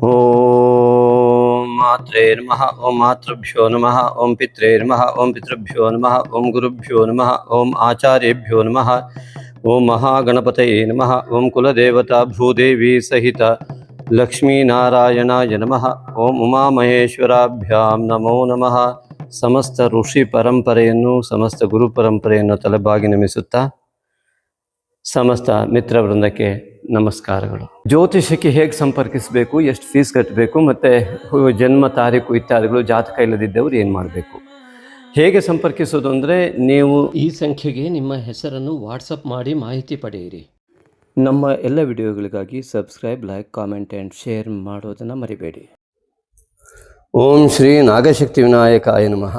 ಓಂ ಮಾತ್ರೇ ನಮಃ. ಓಂ ಮಾತೃಭ್ಯೋ ನಮಃ. ಓಂ ಪಿತ್ರೇ ನಮಃ. ಓಂ ಪಿತೃಭ್ಯೋ ನಮಃ. ಓಂ ಗುರುಭ್ಯೋ ನಮಃ. ಓಂ ಆಚಾರ್ಯೇಭ್ಯೋ ನಮಃ. ಓಂ ಮಹಾಗಣಪತಯೇ ನಮಃ. ಓಂ ಕುಲದೇವತಾ ಭೂದೇವಿ ಸಹಿತ ಲಕ್ಷ್ಮೀನಾರಾಯಣಾಯ ನಮಃ. ಓಂ ಉಮಾಮಹೇಶ್ವರಾಭ್ಯಾಂ ನಮೋ ನಮಃ. ಸಮಸ್ತ ಋಷಿ ಪರಂಪರೆಯನ್ನು, ಸಮಸ್ತ ಗುರು ಪರಂಪರೆಯನ್ನು ತಲೆಬಾಗಿ ನಮಿಸುತ್ತಾ ಸಮಸ್ತ ಮಿತ್ರ ವೃಂದಕ್ಕೆ ನಮಸ್ಕಾರಗಳು. ಜ್ಯೋತಿಷಕ್ಕೆ ಹೇಗೆ ಸಂಪರ್ಕಿಸಬೇಕು, ಎಷ್ಟು ಫೀಸ್ ಕಟ್ಟಬೇಕು, ಮತ್ತು ಜನ್ಮ ತಾರೀಕು ಇತ್ಯಾದಿಗಳು, ಜಾತಕ ಇಲ್ಲದಿದ್ದವರು ಏನು ಮಾಡಬೇಕು, ಹೇಗೆ ಸಂಪರ್ಕಿಸೋದು ಅಂದರೆ, ನೀವು ಈ ಸಂಖ್ಯೆಗೆ ನಿಮ್ಮ ಹೆಸರನ್ನು ವಾಟ್ಸಪ್ ಮಾಡಿ ಮಾಹಿತಿ ಪಡೆಯಿರಿ. ನಮ್ಮ ಎಲ್ಲ ವಿಡಿಯೋಗಳಿಗಾಗಿ subscribe, like, comment and share ಮಾಡೋದನ್ನು ಮರಿಬೇಡಿ. ಓಂ ಶ್ರೀ ನಾಗಶಕ್ತಿ ವಿನಾಯಕಾಯ ನಮಃ.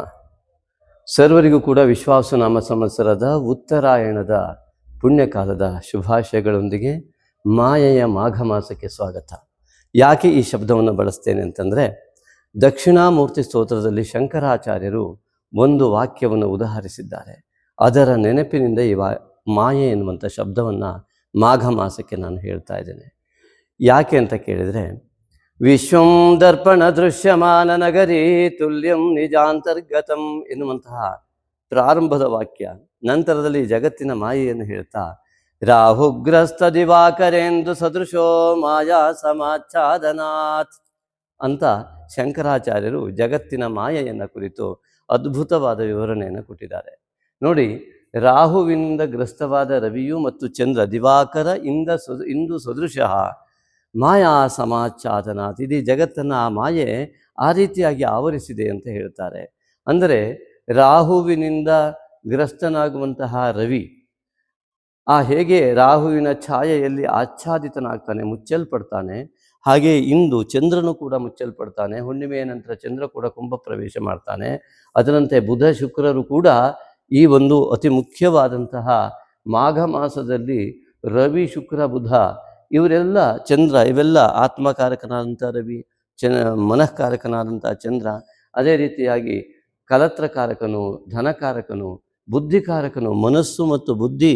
ಸರ್ವರಿಗೂ ಕೂಡ ವಿಶ್ವಾಸನಾಮ ಸಂವತ್ಸರದ ಉತ್ತರಾಯಣದ ಪುಣ್ಯಕಾಲದ ಶುಭಾಶಯಗಳೊಂದಿಗೆ ಮಾಯೆಯ ಮಾಘ ಮಾಸಕ್ಕೆ ಸ್ವಾಗತ. ಯಾಕೆ ಈ ಶಬ್ದವನ್ನು ಬಳಸ್ತೇನೆ ಅಂತಂದರೆ, ದಕ್ಷಿಣಾಮೂರ್ತಿ ಸ್ತೋತ್ರದಲ್ಲಿ ಶಂಕರಾಚಾರ್ಯರು ಒಂದು ವಾಕ್ಯವನ್ನು ಉದಾಹರಿಸಿದ್ದಾರೆ. ಅದರ ನೆನಪಿನಿಂದ ಈ ಮಾಯೆ ಎನ್ನುವಂಥ ಶಬ್ದವನ್ನು ಮಾಘ ಮಾಸಕ್ಕೆ ನಾನು ಹೇಳ್ತಾ ಇದ್ದೇನೆ. ಯಾಕೆ ಅಂತ ಕೇಳಿದರೆ, ವಿಶ್ವಂ ದರ್ಪಣ ದೃಶ್ಯಮಾನ ನಗರಿ ತುಲ್ಯಂ ನಿಜಾಂತರ್ಗತಂ ಎನ್ನುವಂತಹ ಪ್ರಾರಂಭದ ವಾಕ್ಯ ನಂತರದಲ್ಲಿ ಜಗತ್ತಿನ ಮಾಯೆಯನ್ನು ಹೇಳ್ತಾ, ರಾಹುಗ್ರಸ್ತ ದಿವಾಕರೇಂದು ಸದೃಶೋ ಮಾಯಾ ಸಮಾಚ್ಛಾದನಾತ್ ಅಂತ ಶಂಕರಾಚಾರ್ಯರು ಜಗತ್ತಿನ ಮಾಯೆಯನ್ನು ಕುರಿತು ಅದ್ಭುತವಾದ ವಿವರಣೆಯನ್ನು ಕೊಟ್ಟಿದ್ದಾರೆ. ನೋಡಿ, ರಾಹುವಿನಿಂದ ಗ್ರಸ್ತವಾದ ರವಿಯು ಮತ್ತು ಚಂದ್ರ ದಿವಾಕರ ಇಂದು ಸದೃಶಃ ಮಾಯಾ ಸಮಾಚ್ಛಾದನಾತ್, ಇಡೀ ಜಗತ್ತನ್ನು ಆ ಮಾಯೆ ಆ ರೀತಿಯಾಗಿ ಆವರಿಸಿದೆ ಅಂತ ಹೇಳ್ತಾರೆ. ಅಂದರೆ ರಾಹುವಿನಿಂದ ಗ್ರಸ್ತನಾಗುವಂತಹ ರವಿ ಹೇಗೆ ರಾಹುವಿನ ಛಾಯೆಯಲ್ಲಿ ಆಚ್ಛಾದಿತನಾಗ್ತಾನೆ, ಮುಚ್ಚಲ್ಪಡ್ತಾನೆ, ಹಾಗೆ ಇಂದು ಚಂದ್ರನು ಕೂಡ ಮುಚ್ಚಲ್ಪಡ್ತಾನೆ. ಹುಣ್ಣಿಮೆಯ ನಂತರ ಚಂದ್ರ ಕೂಡ ಕುಂಭ ಪ್ರವೇಶ ಮಾಡ್ತಾನೆ. ಅದರಂತೆ ಬುಧ ಶುಕ್ರರು ಕೂಡ ಈ ಒಂದು ಅತಿ ಮುಖ್ಯವಾದಂತಹ ಮಾಘ ಮಾಸದಲ್ಲಿ ರವಿ ಶುಕ್ರ ಬುಧ ಇವರೆಲ್ಲ ಚಂದ್ರ, ಇವೆಲ್ಲ ಆತ್ಮಕಾರಕನಾದಂಥ ರವಿ, ಮನಃಕಾರಕನಾದಂಥ ಚಂದ್ರ, ಅದೇ ರೀತಿಯಾಗಿ ಕಲತ್ರಕಾರಕನು, ಧನಕಾರಕನು, ಬುದ್ಧಿಕಾರಕನು, ಮನಸ್ಸು ಮತ್ತು ಬುದ್ಧಿ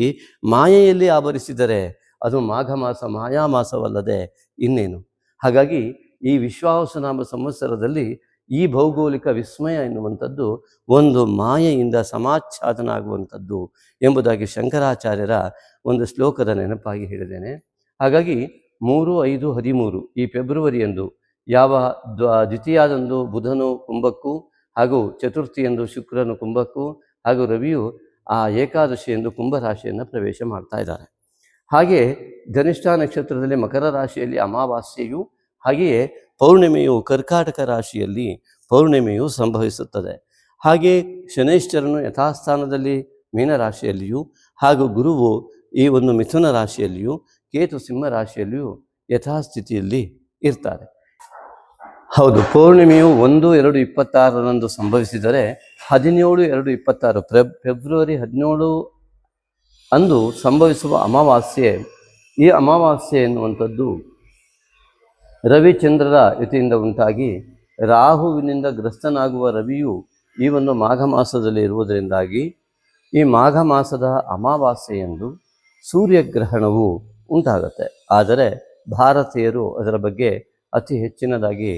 ಮಾಯೆಯಲ್ಲಿ ಆವರಿಸಿದರೆ ಅದು ಮಾಘ ಮಾಸ ಮಾಯಾ ಮಾಸವಲ್ಲದೆ ಇನ್ನೇನು. ಹಾಗಾಗಿ ಈ ವಿಶ್ವಾವಸುನಾಮ ಸಂವತ್ಸರದಲ್ಲಿ ಈ ಭೌಗೋಳಿಕ ವಿಸ್ಮಯ ಎನ್ನುವಂಥದ್ದು ಒಂದು ಮಾಯೆಯಿಂದ ಸಮಾಚ್ಛಾದನ ಆಗುವಂಥದ್ದು ಎಂಬುದಾಗಿ ಶಂಕರಾಚಾರ್ಯರ ಒಂದು ಶ್ಲೋಕದ ನೆನಪಾಗಿ ಹೇಳಿದ್ದೇನೆ. ಹಾಗಾಗಿ 3, 5, 13 ಈ ಫೆಬ್ರವರಿಯಂದು ಯಾವ ದ್ವಿತೀಯದಂದು ಬುಧನು ಕುಂಭಕ್ಕೂ, ಹಾಗೂ ಚತುರ್ಥಿಯಂದು ಶುಕ್ರನು ಕುಂಭಕ್ಕೂ, ಹಾಗೂ ರವಿಯು ಆ ಏಕಾದಶಿಯಂದು ಕುಂಭರಾಶಿಯನ್ನು ಪ್ರವೇಶ ಮಾಡ್ತಾ ಇದ್ದಾರೆ. ಹಾಗೆಯೇ ಧನಿಷ್ಠ ನಕ್ಷತ್ರದಲ್ಲಿ ಮಕರ ರಾಶಿಯಲ್ಲಿ ಅಮಾವಾಸ್ಯೆಯು, ಹಾಗೆಯೇ ಪೌರ್ಣಿಮೆಯು ಕರ್ಕಾಟಕ ರಾಶಿಯಲ್ಲಿ ಪೌರ್ಣಿಮೆಯು ಸಂಭವಿಸುತ್ತದೆ. ಹಾಗೆ ಶನೈಶ್ಚರನು ಯಥಾಸ್ಥಾನದಲ್ಲಿ ಮೀನರಾಶಿಯಲ್ಲಿಯೂ, ಹಾಗೂ ಗುರುವು ಈ ಒಂದು ಮಿಥುನ ರಾಶಿಯಲ್ಲಿಯೂ, ಕೇತು ಸಿಂಹ ರಾಶಿಯಲ್ಲಿಯೂ ಯಥಾಸ್ಥಿತಿಯಲ್ಲಿ ಇರ್ತಾರೆ. ಹೌದು, ಪೌರ್ಣಿಮೆಯು 1/2/26 ಸಂಭವಿಸಿದರೆ 17/2/26 ಫೆಬ್ರವರಿ 17 ಅಂದು ಸಂಭವಿಸುವ ಅಮಾವಾಸ್ಯೆ. ಈ ಅಮಾವಾಸ್ಯೆ ಎನ್ನುವಂಥದ್ದು ರವಿಚಂದ್ರರ ಯುತಿಯಿಂದ ಉಂಟಾಗಿ ರಾಹುವಿನಿಂದ ಗ್ರಸ್ತನಾಗುವ ರವಿಯು ಈ ಒಂದು ಮಾಘ ಮಾಸದಲ್ಲಿ ಇರುವುದರಿಂದಾಗಿ ಈ ಮಾಘ ಮಾಸದ ಅಮಾವಾಸ್ಯೆಯಂದು ಸೂರ್ಯಗ್ರಹಣವು ಉಂಟಾಗುತ್ತೆ. ಆದರೆ ಭಾರತೀಯರು ಅದರ ಬಗ್ಗೆ ಅತಿ ಹೆಚ್ಚಿನದಾಗಿ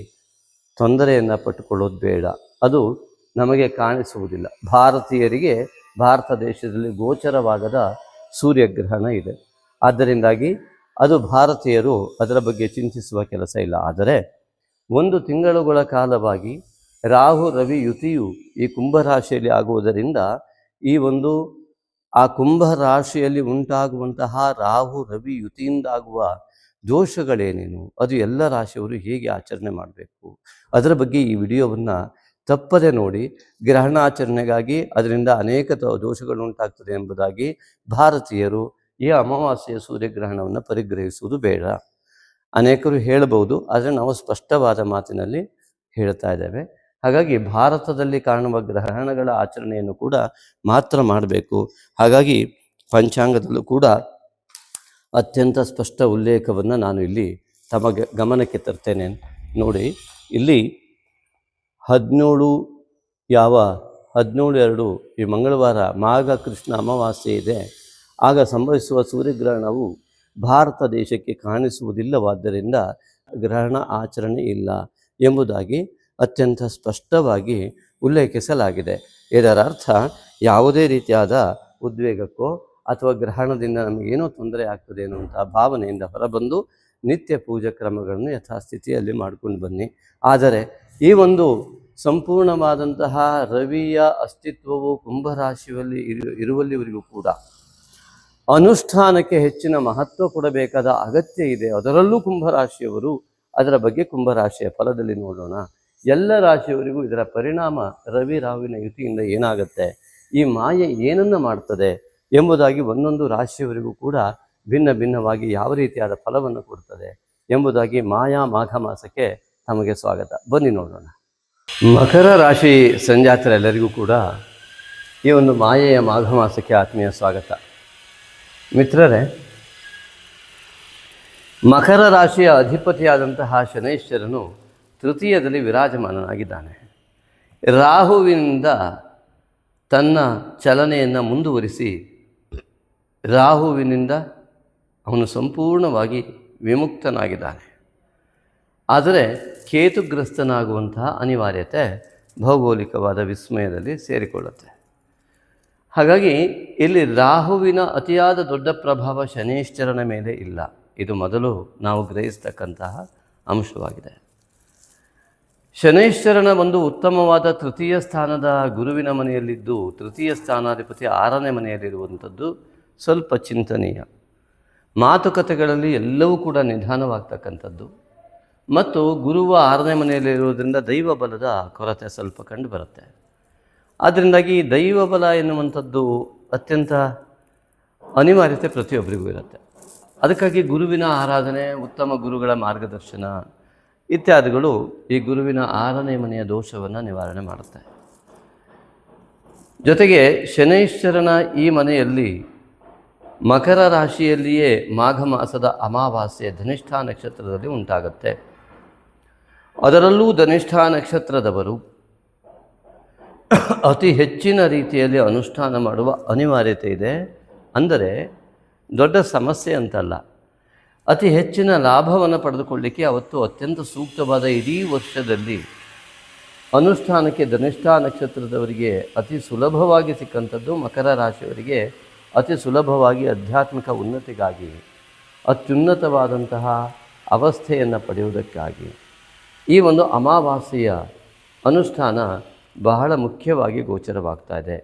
ತೊಂದರೆಯನ್ನು ಪಟ್ಟುಕೊಳ್ಳೋದು ಬೇಡ. ಅದು ನಮಗೆ ಕಾಣಿಸುವುದಿಲ್ಲ. ಭಾರತೀಯರಿಗೆ ಭಾರತ ದೇಶದಲ್ಲಿ ಗೋಚರವಾಗದ ಸೂರ್ಯಗ್ರಹಣ ಇದೆ. ಆದ್ದರಿಂದಾಗಿ ಅದು ಭಾರತೀಯರು ಅದರ ಬಗ್ಗೆ ಚಿಂತಿಸುವ ಕೆಲಸ ಇಲ್ಲ. ಆದರೆ 1 ತಿಂಗಳುಗಳ ಕಾಲವಾಗಿ ರಾಹು ರವಿ ಯುತಿಯು ಈ ಕುಂಭರಾಶಿಯಲ್ಲಿ ಆಗುವುದರಿಂದ ಈ ಒಂದು ಆ ಕುಂಭರಾಶಿಯಲ್ಲಿ ಉಂಟಾಗುವಂತಹ ರಾಹು ರವಿ ಯುತಿಯಿಂದಾಗುವ ದೋಷಗಳೇನೇನು, ಅದು ಎಲ್ಲ ರಾಶಿಯವರು ಹೇಗೆ ಆಚರಣೆ ಮಾಡಬೇಕು, ಅದರ ಬಗ್ಗೆ ಈ ವಿಡಿಯೋವನ್ನು ತಪ್ಪದೆ ನೋಡಿ. ಗ್ರಹಣಾಚರಣೆಗಾಗಿ ಅದರಿಂದ ಅನೇಕ ದೋಷಗಳು ಉಂಟಾಗ್ತದೆ ಎಂಬುದಾಗಿ ಭಾರತೀಯರು ಈ ಅಮಾವಾಸ್ಯೆಯ ಸೂರ್ಯಗ್ರಹಣವನ್ನು ಪರಿಗ್ರಹಿಸುವುದು ಬೇಡ. ಅನೇಕರು ಹೇಳಬಹುದು, ಆದರೆ ನಾವು ಸ್ಪಷ್ಟವಾದ ಮಾತಿನಲ್ಲಿ ಹೇಳ್ತಾ ಇದ್ದೇವೆ. ಹಾಗಾಗಿ ಭಾರತದಲ್ಲಿ ಕಾಣುವ ಗ್ರಹಣಗಳ ಆಚರಣೆಯನ್ನು ಕೂಡ ಮಾತ್ರ ಮಾಡಬೇಕು. ಹಾಗಾಗಿ ಪಂಚಾಂಗದಲ್ಲೂ ಕೂಡ ಅತ್ಯಂತ ಸ್ಪಷ್ಟ ಉಲ್ಲೇಖವನ್ನು ನಾನು ಇಲ್ಲಿ ತಮ್ಮ ಗಮನಕ್ಕೆ ತರ್ತೇನೆ. ನೋಡಿ, ಇಲ್ಲಿ 17/2 ಈ ಮಂಗಳವಾರ ಮಾಘ ಕೃಷ್ಣ ಅಮಾವಾಸ್ಯೆ ಇದೆ. ಆಗ ಸಂಭವಿಸುವ ಸೂರ್ಯಗ್ರಹಣವು ಭಾರತ ದೇಶಕ್ಕೆ ಕಾಣಿಸುವುದಿಲ್ಲವಾದ್ದರಿಂದ ಗ್ರಹಣ ಆಚರಣೆ ಇಲ್ಲ ಎಂಬುದಾಗಿ ಅತ್ಯಂತ ಸ್ಪಷ್ಟವಾಗಿ ಉಲ್ಲೇಖಿಸಲಾಗಿದೆ. ಇದರ ಅರ್ಥ ಯಾವುದೇ ರೀತಿಯಾದ ಉದ್ವೇಗಕ್ಕೋ ಅಥವಾ ಗ್ರಹಣದಿಂದ ನಮಗೇನೋ ತೊಂದರೆ ಆಗ್ತದೆ ಅನ್ನುವಂಥ ಭಾವನೆಯಿಂದ ಹೊರಬಂದು ನಿತ್ಯ ಪೂಜಾ ಕ್ರಮಗಳನ್ನು ಯಥಾಸ್ಥಿತಿಯಲ್ಲಿ ಮಾಡ್ಕೊಂಡು ಬನ್ನಿ. ಆದರೆ ಈ ಒಂದು ಸಂಪೂರ್ಣವಾದಂತಹ ರವಿಯ ಅಸ್ತಿತ್ವವು ಕುಂಭರಾಶಿಯಲ್ಲಿ ಇರುವಲ್ಲಿವರೆಗೂ ಕೂಡ ಅನುಷ್ಠಾನಕ್ಕೆ ಹೆಚ್ಚಿನ ಮಹತ್ವ ಕೊಡಬೇಕಾದ ಅಗತ್ಯ ಇದೆ. ಅದರಲ್ಲೂ ಕುಂಭರಾಶಿಯವರು, ಅದರ ಬಗ್ಗೆ ಕುಂಭರಾಶಿಯ ಫಲದಲ್ಲಿ ನೋಡೋಣ. ಎಲ್ಲ ರಾಶಿಯವರಿಗೂ ಇದರ ಪರಿಣಾಮ ರವಿ ರಾಹುವಿನ ಯುತಿಯಿಂದ ಏನಾಗುತ್ತೆ, ಈ ಮಾಯೆ ಏನನ್ನು ಮಾಡ್ತದೆ ಎಂಬುದಾಗಿ ಒಂದೊಂದು ರಾಶಿಯವರಿಗೂ ಕೂಡ ಭಿನ್ನ ಭಿನ್ನವಾಗಿ ಯಾವ ರೀತಿಯಾದ ಫಲವನ್ನು ಕೊಡ್ತದೆ ಎಂಬುದಾಗಿ ಮಾಯಾ ಮಾಘ ಮಾಸಕ್ಕೆ ತಮಗೆ ಸ್ವಾಗತ. ಬನ್ನಿ ನೋಡೋಣ. ಮಕರ ರಾಶಿ ಸಂಜಾತರೆಲ್ಲರಿಗೂ ಕೂಡ ಈ ಒಂದು ಮಾಯೆಯ ಮಾಘ ಮಾಸಕ್ಕೆ ಆತ್ಮೀಯ ಸ್ವಾಗತ. ಮಿತ್ರರೇ, ಮಕರ ರಾಶಿಯ ಅಧಿಪತಿಯಾದಂತಹ ಶನೈಶ್ವರನು ತೃತೀಯದಲ್ಲಿ ವಿರಾಜಮಾನನಾಗಿದ್ದಾನೆ. ರಾಹುವಿನಿಂದ ತನ್ನ ಚಲನೆಯನ್ನು ಮುಂದುವರಿಸಿ ರಾಹುವಿನಿಂದ ಅವನು ಸಂಪೂರ್ಣವಾಗಿ ವಿಮುಕ್ತನಾಗಿದ್ದಾನೆ. ಆದರೆ ಕೇತುಗ್ರಸ್ತನಾಗುವಂತಹ ಅನಿವಾರ್ಯತೆ ಭೌಗೋಳಿಕವಾದ ವಿಸ್ಮಯದಲ್ಲಿ ಸೇರಿಕೊಳ್ಳುತ್ತೆ. ಹಾಗಾಗಿ ಇಲ್ಲಿ ರಾಹುವಿನ ಅತಿಯಾದ ದೊಡ್ಡ ಪ್ರಭಾವ ಶನೈಶ್ಚರನ ಮೇಲೆ ಇಲ್ಲ. ಇದು ಮೊದಲು ನಾವು ಗ್ರಹಿಸ್ತಕ್ಕಂತಹ ಅಂಶವಾಗಿದೆ. ಶನೈಶ್ಚರನ ಒಂದು ಉತ್ತಮವಾದ ತೃತೀಯ ಸ್ಥಾನದ ಗುರುವಿನ ಮನೆಯಲ್ಲಿದ್ದು ತೃತೀಯ ಸ್ಥಾನಾಧಿಪತಿ 6ನೇ ಮನೆಯಲ್ಲಿರುವಂಥದ್ದು ಸ್ವಲ್ಪ ಚಿಂತನೀಯ. ಮಾತುಕತೆಗಳಲ್ಲಿ ಎಲ್ಲವೂ ಕೂಡ ನಿಧಾನವಾಗ್ತಕ್ಕಂಥದ್ದು ಮತ್ತು ಗುರುವ 6ನೇ ಮನೆಯಲ್ಲಿರುವುದರಿಂದ ದೈವ ಬಲದ ಕೊರತೆ ಸ್ವಲ್ಪ ಕಂಡು ಬರುತ್ತೆ. ಆದ್ದರಿಂದಾಗಿ ದೈವ ಬಲ ಎನ್ನುವಂಥದ್ದು ಅತ್ಯಂತ ಅನಿವಾರ್ಯತೆ ಪ್ರತಿಯೊಬ್ಬರಿಗೂ ಇರುತ್ತೆ. ಅದಕ್ಕಾಗಿ ಗುರುವಿನ ಆರಾಧನೆ, ಉತ್ತಮ ಗುರುಗಳ ಮಾರ್ಗದರ್ಶನ ಇತ್ಯಾದಿಗಳು ಈ ಗುರುವಿನ 6ನೇ ಮನೆಯ ದೋಷವನ್ನು ನಿವಾರಣೆ ಮಾಡುತ್ತೆ. ಜೊತೆಗೆ ಶನೈಶ್ಚರನ ಈ ಮನೆಯಲ್ಲಿ ಮಕರ ರಾಶಿಯಲ್ಲಿಯೇ ಮಾಘ ಮಾಸದ ಅಮಾವಾಸ್ಯೆ ಧನಿಷ್ಠಾ ನಕ್ಷತ್ರದಲ್ಲಿ ಉಂಟಾಗುತ್ತೆ. ಅದರಲ್ಲೂ ಧನಿಷ್ಠಾ ನಕ್ಷತ್ರದವರು ಅತಿ ಹೆಚ್ಚಿನ ರೀತಿಯಲ್ಲಿ ಅನುಷ್ಠಾನ ಮಾಡುವ ಅನಿವಾರ್ಯತೆ ಇದೆ. ಅಂದರೆ ದೊಡ್ಡ ಸಮಸ್ಯೆ ಅಂತಲ್ಲ, ಅತಿ ಹೆಚ್ಚಿನ ಲಾಭವನ್ನು ಪಡೆದುಕೊಳ್ಳಲಿಕ್ಕೆ ಅವತ್ತು ಅತ್ಯಂತ ಸೂಕ್ತವಾದ ಇಡೀ ವರ್ಷದಲ್ಲಿ ಅನುಷ್ಠಾನಕ್ಕೆ ಧನಿಷ್ಠಾ ನಕ್ಷತ್ರದವರಿಗೆ ಅತಿ ಸುಲಭವಾಗಿ ಸಿಕ್ಕಂಥದ್ದು ಮಕರ ರಾಶಿಯವರಿಗೆ ಅತಿ ಸುಲಭವಾಗಿ ಆಧ್ಯಾತ್ಮಿಕ ಉನ್ನತಿಗಾಗಿ, ಅತ್ಯುನ್ನತವಾದಂತಹ ಅವಸ್ಥೆಯನ್ನು ಪಡೆಯುವುದಕ್ಕಾಗಿ ಈ ಒಂದು ಅಮಾವಾಸ್ಯೆಯ ಅನುಷ್ಠಾನ ಬಹಳ ಮುಖ್ಯವಾಗಿ ಗೋಚರವಾಗ್ತಾ ಇದೆ.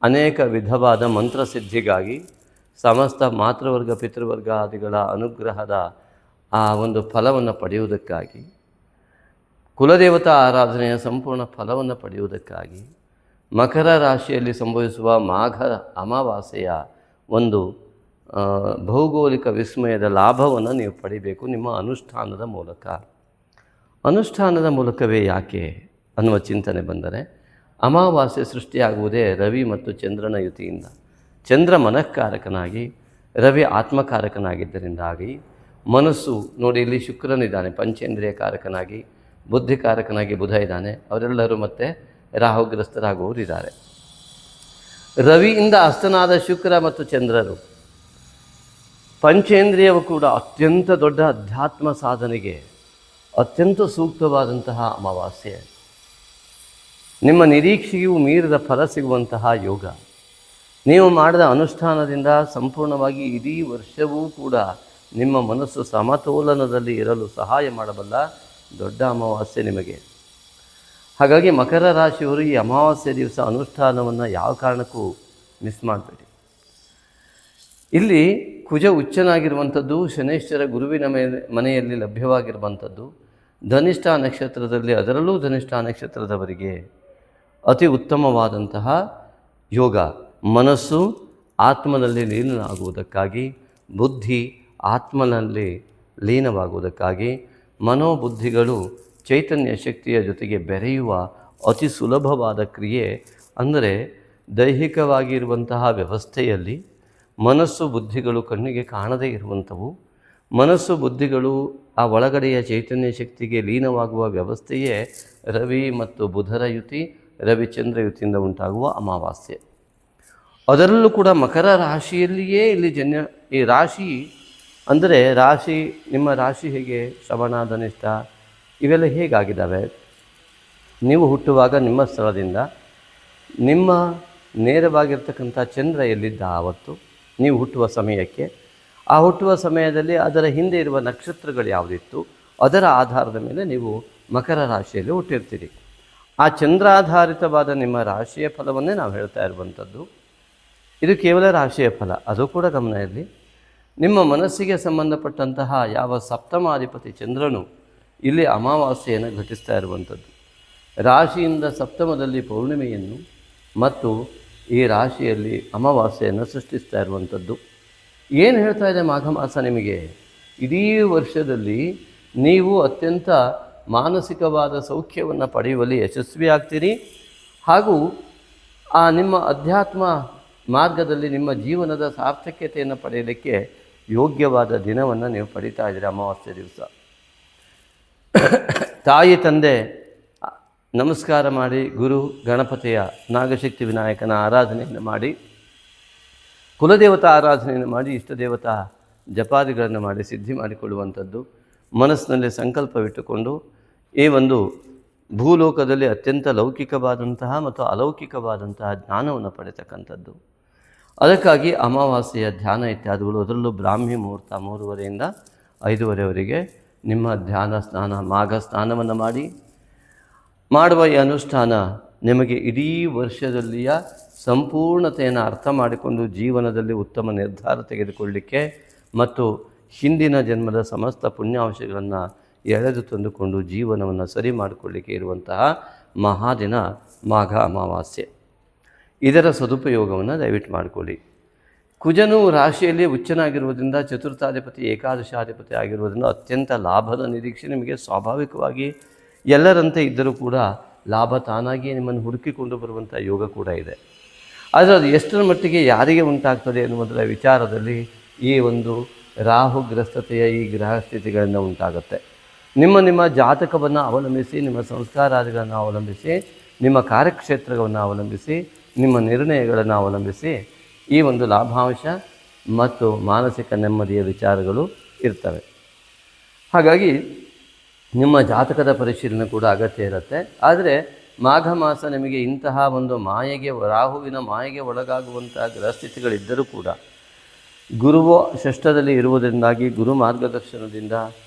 ಅನೇಕ ವಿಧವಾದ ಮಂತ್ರಸಿದ್ಧಿಗಾಗಿ, ಸಮಸ್ತ ಮಾತೃವರ್ಗ ಪಿತೃವರ್ಗಾದಿಗಳ ಅನುಗ್ರಹದ ಆ ಒಂದು ಫಲವನ್ನು ಪಡೆಯುವುದಕ್ಕಾಗಿ, ಕುಲದೇವತಾ ಆರಾಧನೆಯ ಸಂಪೂರ್ಣ ಫಲವನ್ನು ಪಡೆಯುವುದಕ್ಕಾಗಿ ಮಕರ ರಾಶಿಯಲ್ಲಿ ಸಂಭವಿಸುವ ಮಾಘ ಅಮಾವಾಸ್ಯೆಯ ಒಂದು ಭೌಗೋಳಿಕ ವಿಸ್ಮಯದ ಲಾಭವನ್ನು ನೀವು ಪಡಿಬೇಕು ನಿಮ್ಮ ಅನುಷ್ಠಾನದ ಮೂಲಕ. ಅನುಷ್ಠಾನದ ಮೂಲಕವೇ ಯಾಕೆ ಅನ್ನುವ ಚಿಂತನೆ ಬಂದರೆ, ಅಮಾವಾಸ್ಯೆ ಸೃಷ್ಟಿಯಾಗುವುದೇ ರವಿ ಮತ್ತು ಚಂದ್ರನ ಯುತಿಯಿಂದ. ಚಂದ್ರ ಮನಃಕಾರಕನಾಗಿ, ರವಿ ಆತ್ಮಕಾರಕನಾಗಿದ್ದರಿಂದಾಗಿ ಮನಸ್ಸು ನೋಡಿ, ಇಲ್ಲಿ ಶುಕ್ರನಿದ್ದಾನೆ ಪಂಚೇಂದ್ರಿಯ ಕಾರಕನಾಗಿ, ಬುದ್ಧಿಕಾರಕನಾಗಿ ಬುಧ ಇದ್ದಾನೆ. ಅವರೆಲ್ಲರೂ ಮತ್ತೆ ರಾಹುಗ್ರಸ್ತರಾಗುವವರಿದ್ದಾರೆ. ರವಿಯಿಂದ ಅಸ್ತನಾದ ಶುಕ್ರ ಮತ್ತು ಚಂದ್ರರು ಪಂಚೇಂದ್ರಿಯವು ಕೂಡ ಅತ್ಯಂತ ದೊಡ್ಡ ಅಧ್ಯಾತ್ಮ ಸಾಧನೆಗೆ ಅತ್ಯಂತ ಸೂಕ್ತವಾದಂತಹ ಅಮಾವಾಸ್ಯೆ. ನಿಮ್ಮ ನಿರೀಕ್ಷೆಯೂ ಮೀರಿದ ಫಲ ಸಿಗುವಂತಹ ಯೋಗ. ನೀವು ಮಾಡಿದ ಅನುಷ್ಠಾನದಿಂದ ಸಂಪೂರ್ಣವಾಗಿ ಇಡೀ ವರ್ಷವೂ ಕೂಡ ನಿಮ್ಮ ಮನಸ್ಸು ಸಮತೋಲನದಲ್ಲಿ ಇರಲು ಸಹಾಯ ಮಾಡಬಲ್ಲ ದೊಡ್ಡ ಅಮಾವಾಸ್ಯೆ ನಿಮಗೆ. ಹಾಗಾಗಿ ಮಕರ ರಾಶಿಯವರು ಈ ಅಮಾವಾಸ್ಯೆ ದಿವಸ ಅನುಷ್ಠಾನವನ್ನು ಯಾವ ಕಾರಣಕ್ಕೂ ಮಿಸ್ ಮಾಡಬೇಡಿ. ಇಲ್ಲಿ ಕುಜ ಉಚ್ಚನಾಗಿರುವಂಥದ್ದು, ಶನೈಶ್ಚರ ಗುರುವಿನ ಮನೆಯಲ್ಲಿ ಲಭ್ಯವಾಗಿರುವಂಥದ್ದು, ಧನಿಷ್ಠಾ ನಕ್ಷತ್ರದಲ್ಲಿ, ಅದರಲ್ಲೂ ಧನಿಷ್ಠಾ ನಕ್ಷತ್ರದವರಿಗೆ ಅತಿ ಉತ್ತಮವಾದಂತಹ ಯೋಗ. ಮನಸ್ಸು ಆತ್ಮನಲ್ಲಿ ಲೀನವಾಗುವುದಕ್ಕಾಗಿ, ಬುದ್ಧಿ ಆತ್ಮನಲ್ಲಿ ಲೀನವಾಗುವುದಕ್ಕಾಗಿ, ಮನೋಬುದ್ಧಿಗಳು ಚೈತನ್ಯ ಶಕ್ತಿಯ ಜೊತೆಗೆ ಬೆರೆಯುವ ಅತಿ ಸುಲಭವಾದ ಕ್ರಿಯೆ. ಅಂದರೆ ದೈಹಿಕವಾಗಿರುವಂತಹ ವ್ಯವಸ್ಥೆಯಲ್ಲಿ ಮನಸ್ಸು ಬುದ್ಧಿಗಳು ಕಣ್ಣಿಗೆ ಕಾಣದೇ ಇರುವಂಥವು, ಮನಸ್ಸು ಬುದ್ಧಿಗಳು ಆ ಒಳಗಡೆಯ ಚೈತನ್ಯ ಶಕ್ತಿಗೆ ಲೀನವಾಗುವ ವ್ಯವಸ್ಥೆಯೇ ರವಿ ಮತ್ತು ಬುಧರ ಯುತಿ, ರವಿಚಂದ್ರ ಯುತಿಯಿಂದ ಉಂಟಾಗುವ ಅಮಾವಾಸ್ಯೆ. ಅದರಲ್ಲೂ ಕೂಡ ಮಕರ ರಾಶಿಯಲ್ಲಿಯೇ ಇಲ್ಲಿ ಈ ರಾಶಿ ಅಂದರೆ ರಾಶಿ, ನಿಮ್ಮ ರಾಶಿ ಹೇಗೆ ಶ್ರವಣ ಧನಿಷ್ಠ ಇವೆಲ್ಲ ಹೇಗಾಗಿದ್ದಾವೆ, ನೀವು ಹುಟ್ಟುವಾಗ ನಿಮ್ಮ ಸ್ಥಳದಿಂದ ನಿಮ್ಮ ನೇರವಾಗಿರ್ತಕ್ಕಂಥ ಚಂದ್ರ ಎಲ್ಲಿದ್ದ ಆವತ್ತು ನೀವು ಹುಟ್ಟುವ ಸಮಯಕ್ಕೆ, ಆ ಹುಟ್ಟುವ ಸಮಯದಲ್ಲಿ ಅದರ ಹಿಂದೆ ಇರುವ ನಕ್ಷತ್ರಗಳು ಯಾವುದಿತ್ತು, ಅದರ ಆಧಾರದ ಮೇಲೆ ನೀವು ಮಕರ ರಾಶಿಯಲ್ಲಿ ಹುಟ್ಟಿರ್ತೀರಿ. ಆ ಚಂದ್ರಾಧಾರಿತವಾದ ನಿಮ್ಮ ರಾಶಿಯ ಫಲವನ್ನೇ ನಾವು ಹೇಳ್ತಾ ಇರುವಂಥದ್ದು. ಇದು ಕೇವಲ ರಾಶಿಯ ಫಲ, ಅದು ಕೂಡ ಗಮನ ಇರಲಿ. ನಿಮ್ಮ ಮನಸ್ಸಿಗೆ ಸಂಬಂಧಪಟ್ಟಂತಹ ಯಾವ ಸಪ್ತಮಾಧಿಪತಿ ಚಂದ್ರನು ಇಲ್ಲಿ ಅಮಾವಾಸ್ಯೆಯನ್ನು ಘಟಿಸ್ತಾ ಇರುವಂಥದ್ದು. ರಾಶಿಯಿಂದ ಸಪ್ತಮದಲ್ಲಿ ಪೌರ್ಣಿಮೆಯನ್ನು ಮತ್ತು ಈ ರಾಶಿಯಲ್ಲಿ ಅಮಾವಾಸ್ಯೆಯನ್ನು ಸೃಷ್ಟಿಸ್ತಾ ಇರುವಂಥದ್ದು. ಏನು ಹೇಳ್ತಾ ಇದೆ ಮಾಘ ಮಾಸ ನಿಮಗೆ? ಇಡೀ ವರ್ಷದಲ್ಲಿ ನೀವು ಅತ್ಯಂತ ಮಾನಸಿಕವಾದ ಸೌಖ್ಯವನ್ನು ಪಡೆಯುವಲ್ಲಿ ಯಶಸ್ವಿಯಾಗ್ತೀರಿ. ಹಾಗೂ ಆ ನಿಮ್ಮ ಅಧ್ಯಾತ್ಮ ಮಾರ್ಗದಲ್ಲಿ ನಿಮ್ಮ ಜೀವನದ ಸಾರ್ಥಕ್ಯತೆಯನ್ನು ಪಡೆಯಲಿಕ್ಕೆ ಯೋಗ್ಯವಾದ ದಿನವನ್ನು ನೀವು ಪಡೀತಾ ಇದ್ದೀರಿ ಅಮಾವಾಸ್ಯೆ ದಿವಸ. ತಾಯಿ ತಂದೆ ನಮಸ್ಕಾರ ಮಾಡಿ, ಗುರು ಗಣಪತಿಯ ನಾಗಶಕ್ತಿ ವಿನಾಯಕನ ಆರಾಧನೆಯನ್ನು ಮಾಡಿ, ಕುಲದೇವತಾ ಆರಾಧನೆಯನ್ನು ಮಾಡಿ, ಇಷ್ಟದೇವತಾ ಜಪಾದಿಗಳನ್ನು ಮಾಡಿ ಸಿದ್ಧಿ ಮಾಡಿಕೊಳ್ಳುವಂಥದ್ದು. ಮನಸ್ಸಿನಲ್ಲಿ ಸಂಕಲ್ಪವಿಟ್ಟುಕೊಂಡು ಈ ಒಂದು ಭೂಲೋಕದಲ್ಲಿ ಅತ್ಯಂತ ಲೌಕಿಕವಾದಂತಹ ಮತ್ತು ಅಲೌಕಿಕವಾದಂತಹ ಜ್ಞಾನವನ್ನು ಪಡೆತಕ್ಕಂಥದ್ದು. ಅದಕ್ಕಾಗಿ ಅಮಾವಾಸ್ಯೆಯ ಧ್ಯಾನ ಇತ್ಯಾದಿಗಳು, ಅದರಲ್ಲೂ ಬ್ರಾಹ್ಮಿ ಮುಹೂರ್ತ 3:30ಯಿಂದ 5:30ವರೆಗೆ ನಿಮ್ಮ ಧ್ಯಾನ ಸ್ನಾನ ಮಾಘ ಸ್ನಾನವನ್ನು ಮಾಡುವ ಈ ಅನುಷ್ಠಾನ ನಿಮಗೆ ಇಡೀ ವರ್ಷದಲ್ಲಿಯ ಸಂಪೂರ್ಣತೆಯನ್ನು ಅರ್ಥ ಮಾಡಿಕೊಂಡು ಜೀವನದಲ್ಲಿ ಉತ್ತಮ ನಿರ್ಧಾರ ತೆಗೆದುಕೊಳ್ಳಲಿಕ್ಕೆ ಮತ್ತು ಹಿಂದಿನ ಜನ್ಮದ ಸಮಸ್ತ ಪುಣ್ಯಾಂಶಗಳನ್ನು ಎಳೆದು ತಂದುಕೊಂಡು ಜೀವನವನ್ನು ಸರಿ ಮಾಡಿಕೊಳ್ಳಿಕ್ಕೆ ಇರುವಂತಹ ಮಹಾದಿನ ಮಾಘ ಅಮಾವಾಸ್ಯೆ. ಇದರ ಸದುಪಯೋಗವನ್ನು ದಯವಿಟ್ಟು ಮಾಡಿಕೊಳ್ಳಿ. ಕುಜನು ರಾಶಿಯಲ್ಲಿ ಉಚ್ಚನಾಗಿರುವುದರಿಂದ, ಚತುರ್ಥಾಧಿಪತಿ ಏಕಾದಶಾಧಿಪತಿ ಆಗಿರುವುದರಿಂದ ಅತ್ಯಂತ ಲಾಭದ ನಿರೀಕ್ಷೆ ನಿಮಗೆ ಸ್ವಾಭಾವಿಕವಾಗಿ ಎಲ್ಲರಂತೆ ಇದ್ದರೂ ಕೂಡ ಲಾಭ ತಾನಾಗಿಯೇ ನಿಮ್ಮನ್ನು ಹುಡುಕಿಕೊಂಡು ಬರುವಂಥ ಯೋಗ ಕೂಡ ಇದೆ. ಆದರೆ ಅದು ಎಷ್ಟರ ಮಟ್ಟಿಗೆ ಯಾರಿಗೆ ಉಂಟಾಗ್ತದೆ ಎನ್ನುವುದರ ವಿಚಾರದಲ್ಲಿ ಈ ಒಂದು ರಾಹುಗ್ರಸ್ತತೆಯ ಈ ಗ್ರಹ ಸ್ಥಿತಿಗಳಿಂದ ಉಂಟಾಗುತ್ತೆ. ನಿಮ್ಮ ಜಾತಕವನ್ನು ಅವಲಂಬಿಸಿ, ನಿಮ್ಮ ಸಂಸ್ಕಾರಾದಿಗಳನ್ನು ಅವಲಂಬಿಸಿ, ನಿಮ್ಮ ಕಾರ್ಯಕ್ಷೇತ್ರವನ್ನು ಅವಲಂಬಿಸಿ, ನಿಮ್ಮ ನಿರ್ಣಯಗಳನ್ನು ಅವಲಂಬಿಸಿ ಈ ಒಂದು ಲಾಭಾಂಶ ಮತ್ತು ಮಾನಸಿಕ ನೆಮ್ಮದಿಯ ವಿಚಾರಗಳು ಇರ್ತವೆ. ಹಾಗಾಗಿ ನಿಮ್ಮ ಜಾತಕದ ಪರಿಶೀಲನೆ ಕೂಡ ಅಗತ್ಯ ಇರುತ್ತೆ. ಆದರೆ ಮಾಘ ಮಾಸ ನಿಮಗೆ ಇಂತಹ ಒಂದು ರಾಹುವಿನ ಮಾಯೆಗೆ ಒಳಗಾಗುವಂಥ ಗ್ರಹಸ್ಥಿತಿಗಳಿದ್ದರೂ ಕೂಡ ಗುರುವು ಷಷ್ಠದಲ್ಲಿ ಇರುವುದರಿಂದಾಗಿ ಗುರು ಮಾರ್ಗದರ್ಶನದಿಂದ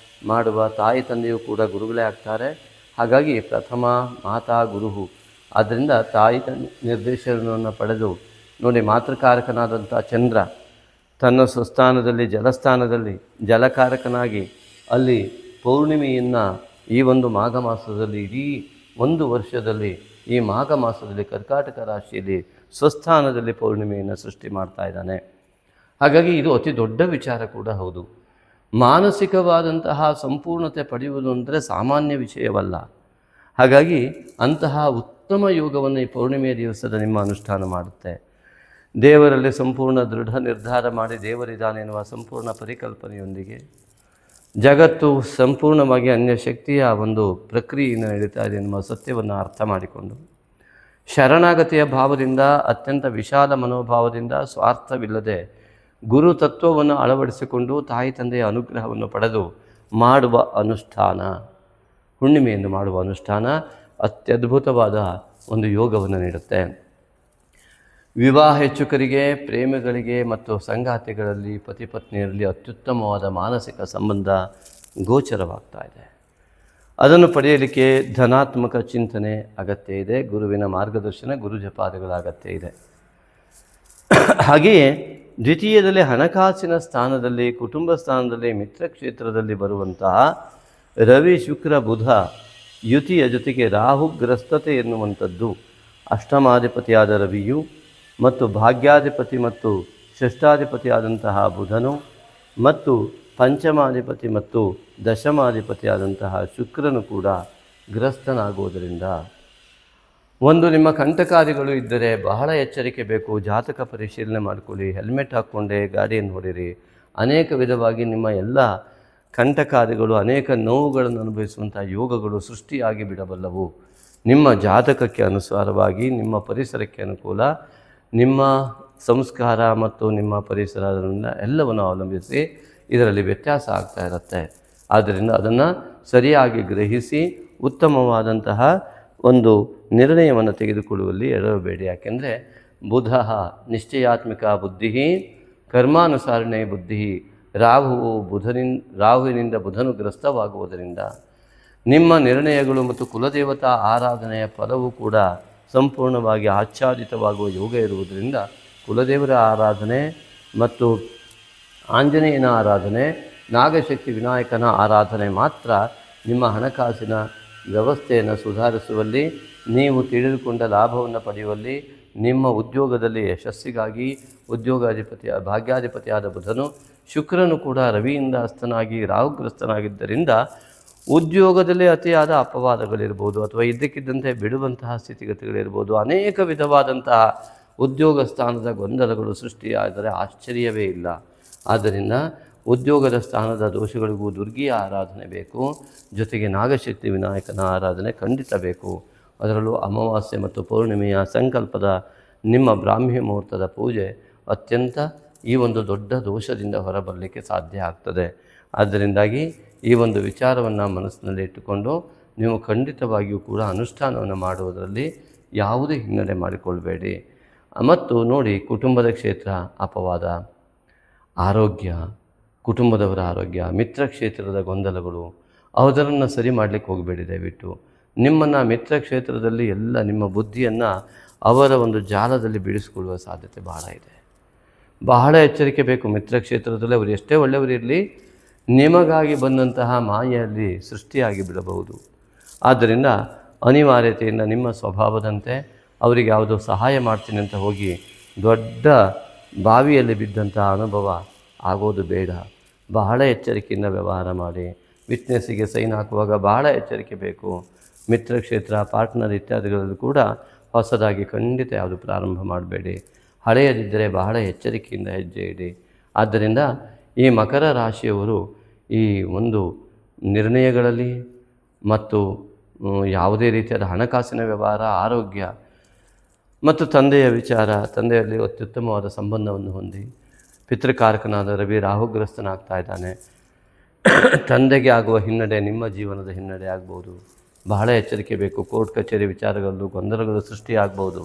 ಮಾಡುವ ತಾಯಿ ತಂದೆಯೂ ಕೂಡ ಗುರುಗಳೇ ಆಗ್ತಾರೆ. ಹಾಗಾಗಿ ಪ್ರಥಮ ಮಾತಾ ಗುರುಹು. ಆದ್ದರಿಂದ ತಾಯಿ ನಿರ್ದೇಶನವನ್ನು ಪಡೆದು ನೋಡಿ, ಮಾತೃಕಾರಕನಾದಂಥ ಚಂದ್ರ ತನ್ನ ಸ್ವಸ್ಥಾನದಲ್ಲಿ ಜಲಸ್ಥಾನದಲ್ಲಿ ಜಲಕಾರಕನಾಗಿ ಅಲ್ಲಿ ಪೌರ್ಣಿಮೆಯನ್ನು ಈ ಒಂದು ಮಾಘ ಮಾಸದಲ್ಲಿ ಇಡೀ ಒಂದು ವರ್ಷದಲ್ಲಿ ಈ ಮಾಘ ಮಾಸದಲ್ಲಿ ಕರ್ಕಾಟಕ ರಾಶಿಯಲ್ಲಿ ಸ್ವಸ್ಥಾನದಲ್ಲಿ ಪೌರ್ಣಿಮೆಯನ್ನು ಸೃಷ್ಟಿ ಮಾಡ್ತಾ ಇದ್ದಾನೆ. ಹಾಗಾಗಿ ಇದು ಅತಿ ದೊಡ್ಡ ವಿಚಾರ ಕೂಡ ಹೌದು. ಮಾನಸಿಕವಾದಂತಹ ಸಂಪೂರ್ಣತೆ ಪಡೆಯುವುದು ಅಂದರೆ ಸಾಮಾನ್ಯ ವಿಷಯವಲ್ಲ. ಹಾಗಾಗಿ ಅಂತಹ ಉತ್ತಮ ಯೋಗವನ್ನು ಈ ಪೌರ್ಣಿಮೆಯ ದಿವಸದ ನಿಮ್ಮ ಅನುಷ್ಠಾನ ಮಾಡುತ್ತೆ. ದೇವರಲ್ಲಿ ಸಂಪೂರ್ಣ ದೃಢ ನಿರ್ಧಾರ ಮಾಡಿ, ದೇವರಿದ್ದಾನೆ ಎನ್ನುವ ಸಂಪೂರ್ಣ ಪರಿಕಲ್ಪನೆಯೊಂದಿಗೆ ಜಗತ್ತು ಸಂಪೂರ್ಣವಾಗಿ ಅನ್ಯ ಶಕ್ತಿಯ ಒಂದು ಪ್ರಕ್ರಿಯೆಯನ್ನು ನಡೀತಾ ಇದೆ ಎನ್ನುವ ಸತ್ಯವನ್ನು ಅರ್ಥ ಮಾಡಿಕೊಂಡು ಶರಣಾಗತಿಯ ಭಾವದಿಂದ, ಅತ್ಯಂತ ವಿಶಾಲ ಮನೋಭಾವದಿಂದ, ಸ್ವಾರ್ಥವಿಲ್ಲದೆ ಗುರು ತತ್ವವನ್ನು ಅಳವಡಿಸಿಕೊಂಡು ತಾಯಿ ತಂದೆಯ ಅನುಗ್ರಹವನ್ನು ಪಡೆದು ಮಾಡುವ ಅನುಷ್ಠಾನ, ಹುಣ್ಣಿಮೆಯನ್ನು ಮಾಡುವ ಅನುಷ್ಠಾನ ಅತ್ಯದ್ಭುತವಾದ ಒಂದು ಯೋಗವನ್ನು ನೀಡುತ್ತೆ. ವಿವಾಹ ಹೆಚ್ಚುಕರಿಗೆ, ಪ್ರೇಮಿಗಳಿಗೆ ಮತ್ತು ಸಂಗಾತಿಗಳಲ್ಲಿ, ಪತಿ ಪತ್ನಿಯರಲ್ಲಿ ಅತ್ಯುತ್ತಮವಾದ ಮಾನಸಿಕ ಸಂಬಂಧ ಗೋಚರವಾಗ್ತಾ ಇದೆ. ಅದನ್ನು ಪಡೆಯಲಿಕ್ಕೆ ಧನಾತ್ಮಕ ಚಿಂತನೆ ಅಗತ್ಯ ಇದೆ. ಗುರುವಿನ ಮಾರ್ಗದರ್ಶನ, ಗುರು ಜಪಾದಿಗಳ ಅಗತ್ಯ ಇದೆ. ಹಾಗೆಯೇ ದ್ವಿತೀಯದಲ್ಲಿ ಹಣಕಾಸಿನ ಸ್ಥಾನದಲ್ಲಿ, ಕುಟುಂಬ ಸ್ಥಾನದಲ್ಲಿ, ಮಿತ್ರಕ್ಷೇತ್ರದಲ್ಲಿ ಬರುವಂತಹ ರವಿ ಶುಕ್ರ ಬುಧ ಯುತಿಯ ಜೊತೆಗೆ ರಾಹುಗ್ರಸ್ತತೆ ಎನ್ನುವಂಥದ್ದು, ಅಷ್ಟಮಾಧಿಪತಿಯಾದ ರವಿಯು ಮತ್ತು ಭಾಗ್ಯಾಧಿಪತಿ ಮತ್ತು ಷಷ್ಠಾಧಿಪತಿಯಾದಂತಹ ಬುಧನು ಮತ್ತು ಪಂಚಮಾಧಿಪತಿ ಮತ್ತು ದಶಮಾಧಿಪತಿಯಾದಂತಹ ಶುಕ್ರನು ಕೂಡ ಗ್ರಸ್ತನಾಗುವುದರಿಂದ ಒಂದು ನಿಮ್ಮ ಕಂಟಕಾದಿಗಳು ಇದ್ದರೆ ಬಹಳ ಎಚ್ಚರಿಕೆ ಬೇಕು. ಜಾತಕ ಪರಿಶೀಲನೆ ಮಾಡಿಕೊಳ್ಳಿ, ಹೆಲ್ಮೆಟ್ ಹಾಕ್ಕೊಂಡೇ ಗಾಡಿಯನ್ನು ಹೊಡಿರಿ. ಅನೇಕ ವಿಧವಾಗಿ ನಿಮ್ಮ ಎಲ್ಲ ಕಂಟಕಾದಿಗಳು, ಅನೇಕ ನೋವುಗಳನ್ನು ಅನುಭವಿಸುವಂಥ ಯೋಗಗಳು ಸೃಷ್ಟಿಯಾಗಿ ಬಿಡಬಲ್ಲವು. ನಿಮ್ಮ ಜಾತಕಕ್ಕೆ ಅನುಸಾರವಾಗಿ, ನಿಮ್ಮ ಪರಿಸರಕ್ಕೆ ಅನುಕೂಲ, ನಿಮ್ಮ ಸಂಸ್ಕಾರ ಮತ್ತು ನಿಮ್ಮ ಪರಿಸರದಿಂದ ಎಲ್ಲವನ್ನು ಅವಲಂಬಿಸಿ ಇದರಲ್ಲಿ ವ್ಯತ್ಯಾಸ ಆಗ್ತಾ ಇರುತ್ತೆ. ಆದ್ದರಿಂದ ಅದನ್ನು ಸರಿಯಾಗಿ ಗ್ರಹಿಸಿ ಉತ್ತಮವಾದಂತಹ ಒಂದು ನಿರ್ಣಯವನ್ನು ತೆಗೆದುಕೊಳ್ಳುವಲ್ಲಿ ಎಡವಬೇಡಿ. ಯಾಕೆಂದರೆ ಬುಧ ನಿಶ್ಚಯಾತ್ಮಿಕ ಬುದ್ಧಿ ಕರ್ಮಾನುಸಾರಣೆ ಬುದ್ಧಿ. ರಾಹುವಿನಿಂದ ಬುಧನು ಗ್ರಸ್ತವಾಗುವುದರಿಂದ ನಿಮ್ಮ ನಿರ್ಣಯಗಳು ಮತ್ತು ಕುಲದೇವತಾ ಆರಾಧನೆಯ ಫಲವೂ ಕೂಡ ಸಂಪೂರ್ಣವಾಗಿ ಆಚ್ಛಾದಿತವಾಗುವ ಯೋಗ ಇರುವುದರಿಂದ ಕುಲದೇವರ ಆರಾಧನೆ ಮತ್ತು ಆಂಜನೇಯನ ಆರಾಧನೆ, ನಾಗಶಕ್ತಿ ವಿನಾಯಕನ ಆರಾಧನೆ ಮಾತ್ರ ನಿಮ್ಮ ಹಣಕಾಸಿನ ವ್ಯವಸ್ಥೆಯನ್ನು ಸುಧಾರಿಸುವಲ್ಲಿ, ನೀವು ತಿಳಿದುಕೊಂಡ ಲಾಭವನ್ನು ಪಡೆಯುವಲ್ಲಿ, ನಿಮ್ಮ ಉದ್ಯೋಗದಲ್ಲಿ ಯಶಸ್ಸಿಗಾಗಿ ಭಾಗ್ಯಾಧಿಪತಿಯಾದ ಬುಧನು, ಶುಕ್ರನು ಕೂಡ ರವಿಯಿಂದ ಹಸ್ತನಾಗಿ ರಾಹುಗ್ರಸ್ತನಾಗಿದ್ದರಿಂದ ಉದ್ಯೋಗದಲ್ಲಿ ಅತಿಯಾದ ಅಪವಾದಗಳಿರ್ಬೋದು ಅಥವಾ ಇದ್ದಕ್ಕಿದ್ದಂತೆ ಬಿಡುವಂತಹ ಸ್ಥಿತಿಗತಿಗಳಿರ್ಬೋದು. ಅನೇಕ ವಿಧವಾದಂತಹ ಉದ್ಯೋಗ ಸ್ಥಾನದ ಗೊಂದಲಗಳು ಸೃಷ್ಟಿಯಾದರೆ ಆಶ್ಚರ್ಯವೇ ಇಲ್ಲ. ಆದ್ದರಿಂದ ಉದ್ಯೋಗದ ಸ್ಥಾನದ ದೋಷಗಳಿಗೂ ದುರ್ಗಿಯ ಆರಾಧನೆ ಬೇಕು, ಜೊತೆಗೆ ನಾಗಶಕ್ತಿ ವಿನಾಯಕನ ಆರಾಧನೆ ಖಂಡಿತ ಬೇಕು. ಅದರಲ್ಲೂ ಅಮಾವಾಸ್ಯೆ ಮತ್ತು ಪೌರ್ಣಿಮೆಯ ಸಂಕಲ್ಪದ ನಿಮ್ಮ ಬ್ರಾಹ್ಮಿ ಮುಹೂರ್ತದ ಪೂಜೆ ಅತ್ಯಂತ ಈ ಒಂದು ದೊಡ್ಡ ದೋಷದಿಂದ ಹೊರಬರಲಿಕ್ಕೆ ಸಾಧ್ಯ ಆಗ್ತದೆ. ಆದ್ದರಿಂದಾಗಿ ಈ ಒಂದು ವಿಚಾರವನ್ನು ಮನಸ್ಸಿನಲ್ಲಿ ಇಟ್ಟುಕೊಂಡು ನೀವು ಖಂಡಿತವಾಗಿಯೂ ಕೂಡ ಅನುಷ್ಠಾನವನ್ನು ಮಾಡುವುದರಲ್ಲಿ ಯಾವುದೇ ಹಿನ್ನಡೆ ಮಾಡಿಕೊಳ್ಬೇಡಿ. ಮತ್ತು ನೋಡಿ, ಕುಟುಂಬದ ಕ್ಷೇತ್ರ ಅಪವಾದ, ಆರೋಗ್ಯ, ಕುಟುಂಬದವರ ಆರೋಗ್ಯ, ಮಿತ್ರ ಕ್ಷೇತ್ರದ ಗೊಂದಲಗಳು, ಅದನ್ನು ಸರಿ ಮಾಡಲಿಕ್ಕೆ ಹೋಗಬೇಡಿ. ದಯವಿಟ್ಟು ನಿಮ್ಮನ್ನು ಮಿತ್ರ ಕ್ಷೇತ್ರದಲ್ಲಿ ಎಲ್ಲ ನಿಮ್ಮ ಬುದ್ಧಿಯನ್ನು ಅವರ ಒಂದು ಜಾಲದಲ್ಲಿ ಬಿಡಿಸಿಕೊಳ್ಳುವ ಸಾಧ್ಯತೆ ಬಹಳ ಇದೆ. ಬಹಳ ಎಚ್ಚರಿಕೆ ಬೇಕು. ಮಿತ್ರ ಕ್ಷೇತ್ರದಲ್ಲಿ ಅವರು ಎಷ್ಟೇ ಒಳ್ಳೆಯವರಿರಲಿ, ನಿಮಗಾಗಿ ಬಂದಂತಹ ಮಾಯೆಯಲ್ಲಿ ಸೃಷ್ಟಿಯಾಗಿ ಬಿಡಬಹುದು. ಆದ್ದರಿಂದ ಅನಿವಾರ್ಯತೆಯಿಂದ ನಿಮ್ಮ ಸ್ವಭಾವದಂತೆ ಅವರಿಗೆ ಯಾವುದೋ ಸಹಾಯ ಮಾಡ್ತೀನಿ ಅಂತ ಹೋಗಿ ದೊಡ್ಡ ಬಾವಿಯಲ್ಲಿ ಬಿದ್ದಂತಹ ಅನುಭವ ಆಗೋದು ಬೇಡ. ಬಹಳ ಎಚ್ಚರಿಕೆಯಿಂದ ವ್ಯವಹಾರ ಮಾಡಿ. ವಿಟ್ನೆಸ್ಸಿಗೆ ಸೈನ್ ಹಾಕುವಾಗ ಬಹಳ ಎಚ್ಚರಿಕೆ ಬೇಕು. ಮಿತ್ರ ಕ್ಷೇತ್ರ, ಪಾರ್ಟ್ನರ್ ಇತ್ಯಾದಿಗಳಲ್ಲೂ ಕೂಡ ಹೊಸದಾಗಿ ಖಂಡಿತ ಯಾವುದು ಪ್ರಾರಂಭ ಮಾಡಬೇಡಿ. ಹಳೆಯದಿದ್ದರೆ ಬಹಳ ಎಚ್ಚರಿಕೆಯಿಂದ ಹೆಜ್ಜೆ ಇಡಿ. ಆದ್ದರಿಂದ ಈ ಮಕರ ರಾಶಿಯವರು ಈ ಒಂದು ನಿರ್ಣಯಗಳಲ್ಲಿ ಮತ್ತು ಯಾವುದೇ ರೀತಿಯಾದ ಹಣಕಾಸಿನ ವ್ಯವಹಾರ, ಆರೋಗ್ಯ ಮತ್ತು ತಂದೆಯ ವಿಚಾರ, ತಂದೆಯಲ್ಲಿ ಅತ್ಯುತ್ತಮವಾದ ಸಂಬಂಧವನ್ನು ಹೊಂದಿ, ಪಿತೃಕಾರಕನಾದ ರವಿ ರಾಹುಗ್ರಸ್ತನಾಗ್ತಾ ಇದ್ದಾನೆ. ತಂದೆಗೆ ಆಗುವ ಹಿನ್ನಡೆ ನಿಮ್ಮ ಜೀವನದ ಹಿನ್ನಡೆ ಆಗ್ಬೋದು. ಬಹಳ ಎಚ್ಚರಿಕೆ ಬೇಕು. ಕೋರ್ಟ್ ಕಚೇರಿ ವಿಚಾರಗಳಲ್ಲೂ ಗೊಂದಲಗಳು ಸೃಷ್ಟಿಯಾಗ್ಬೋದು.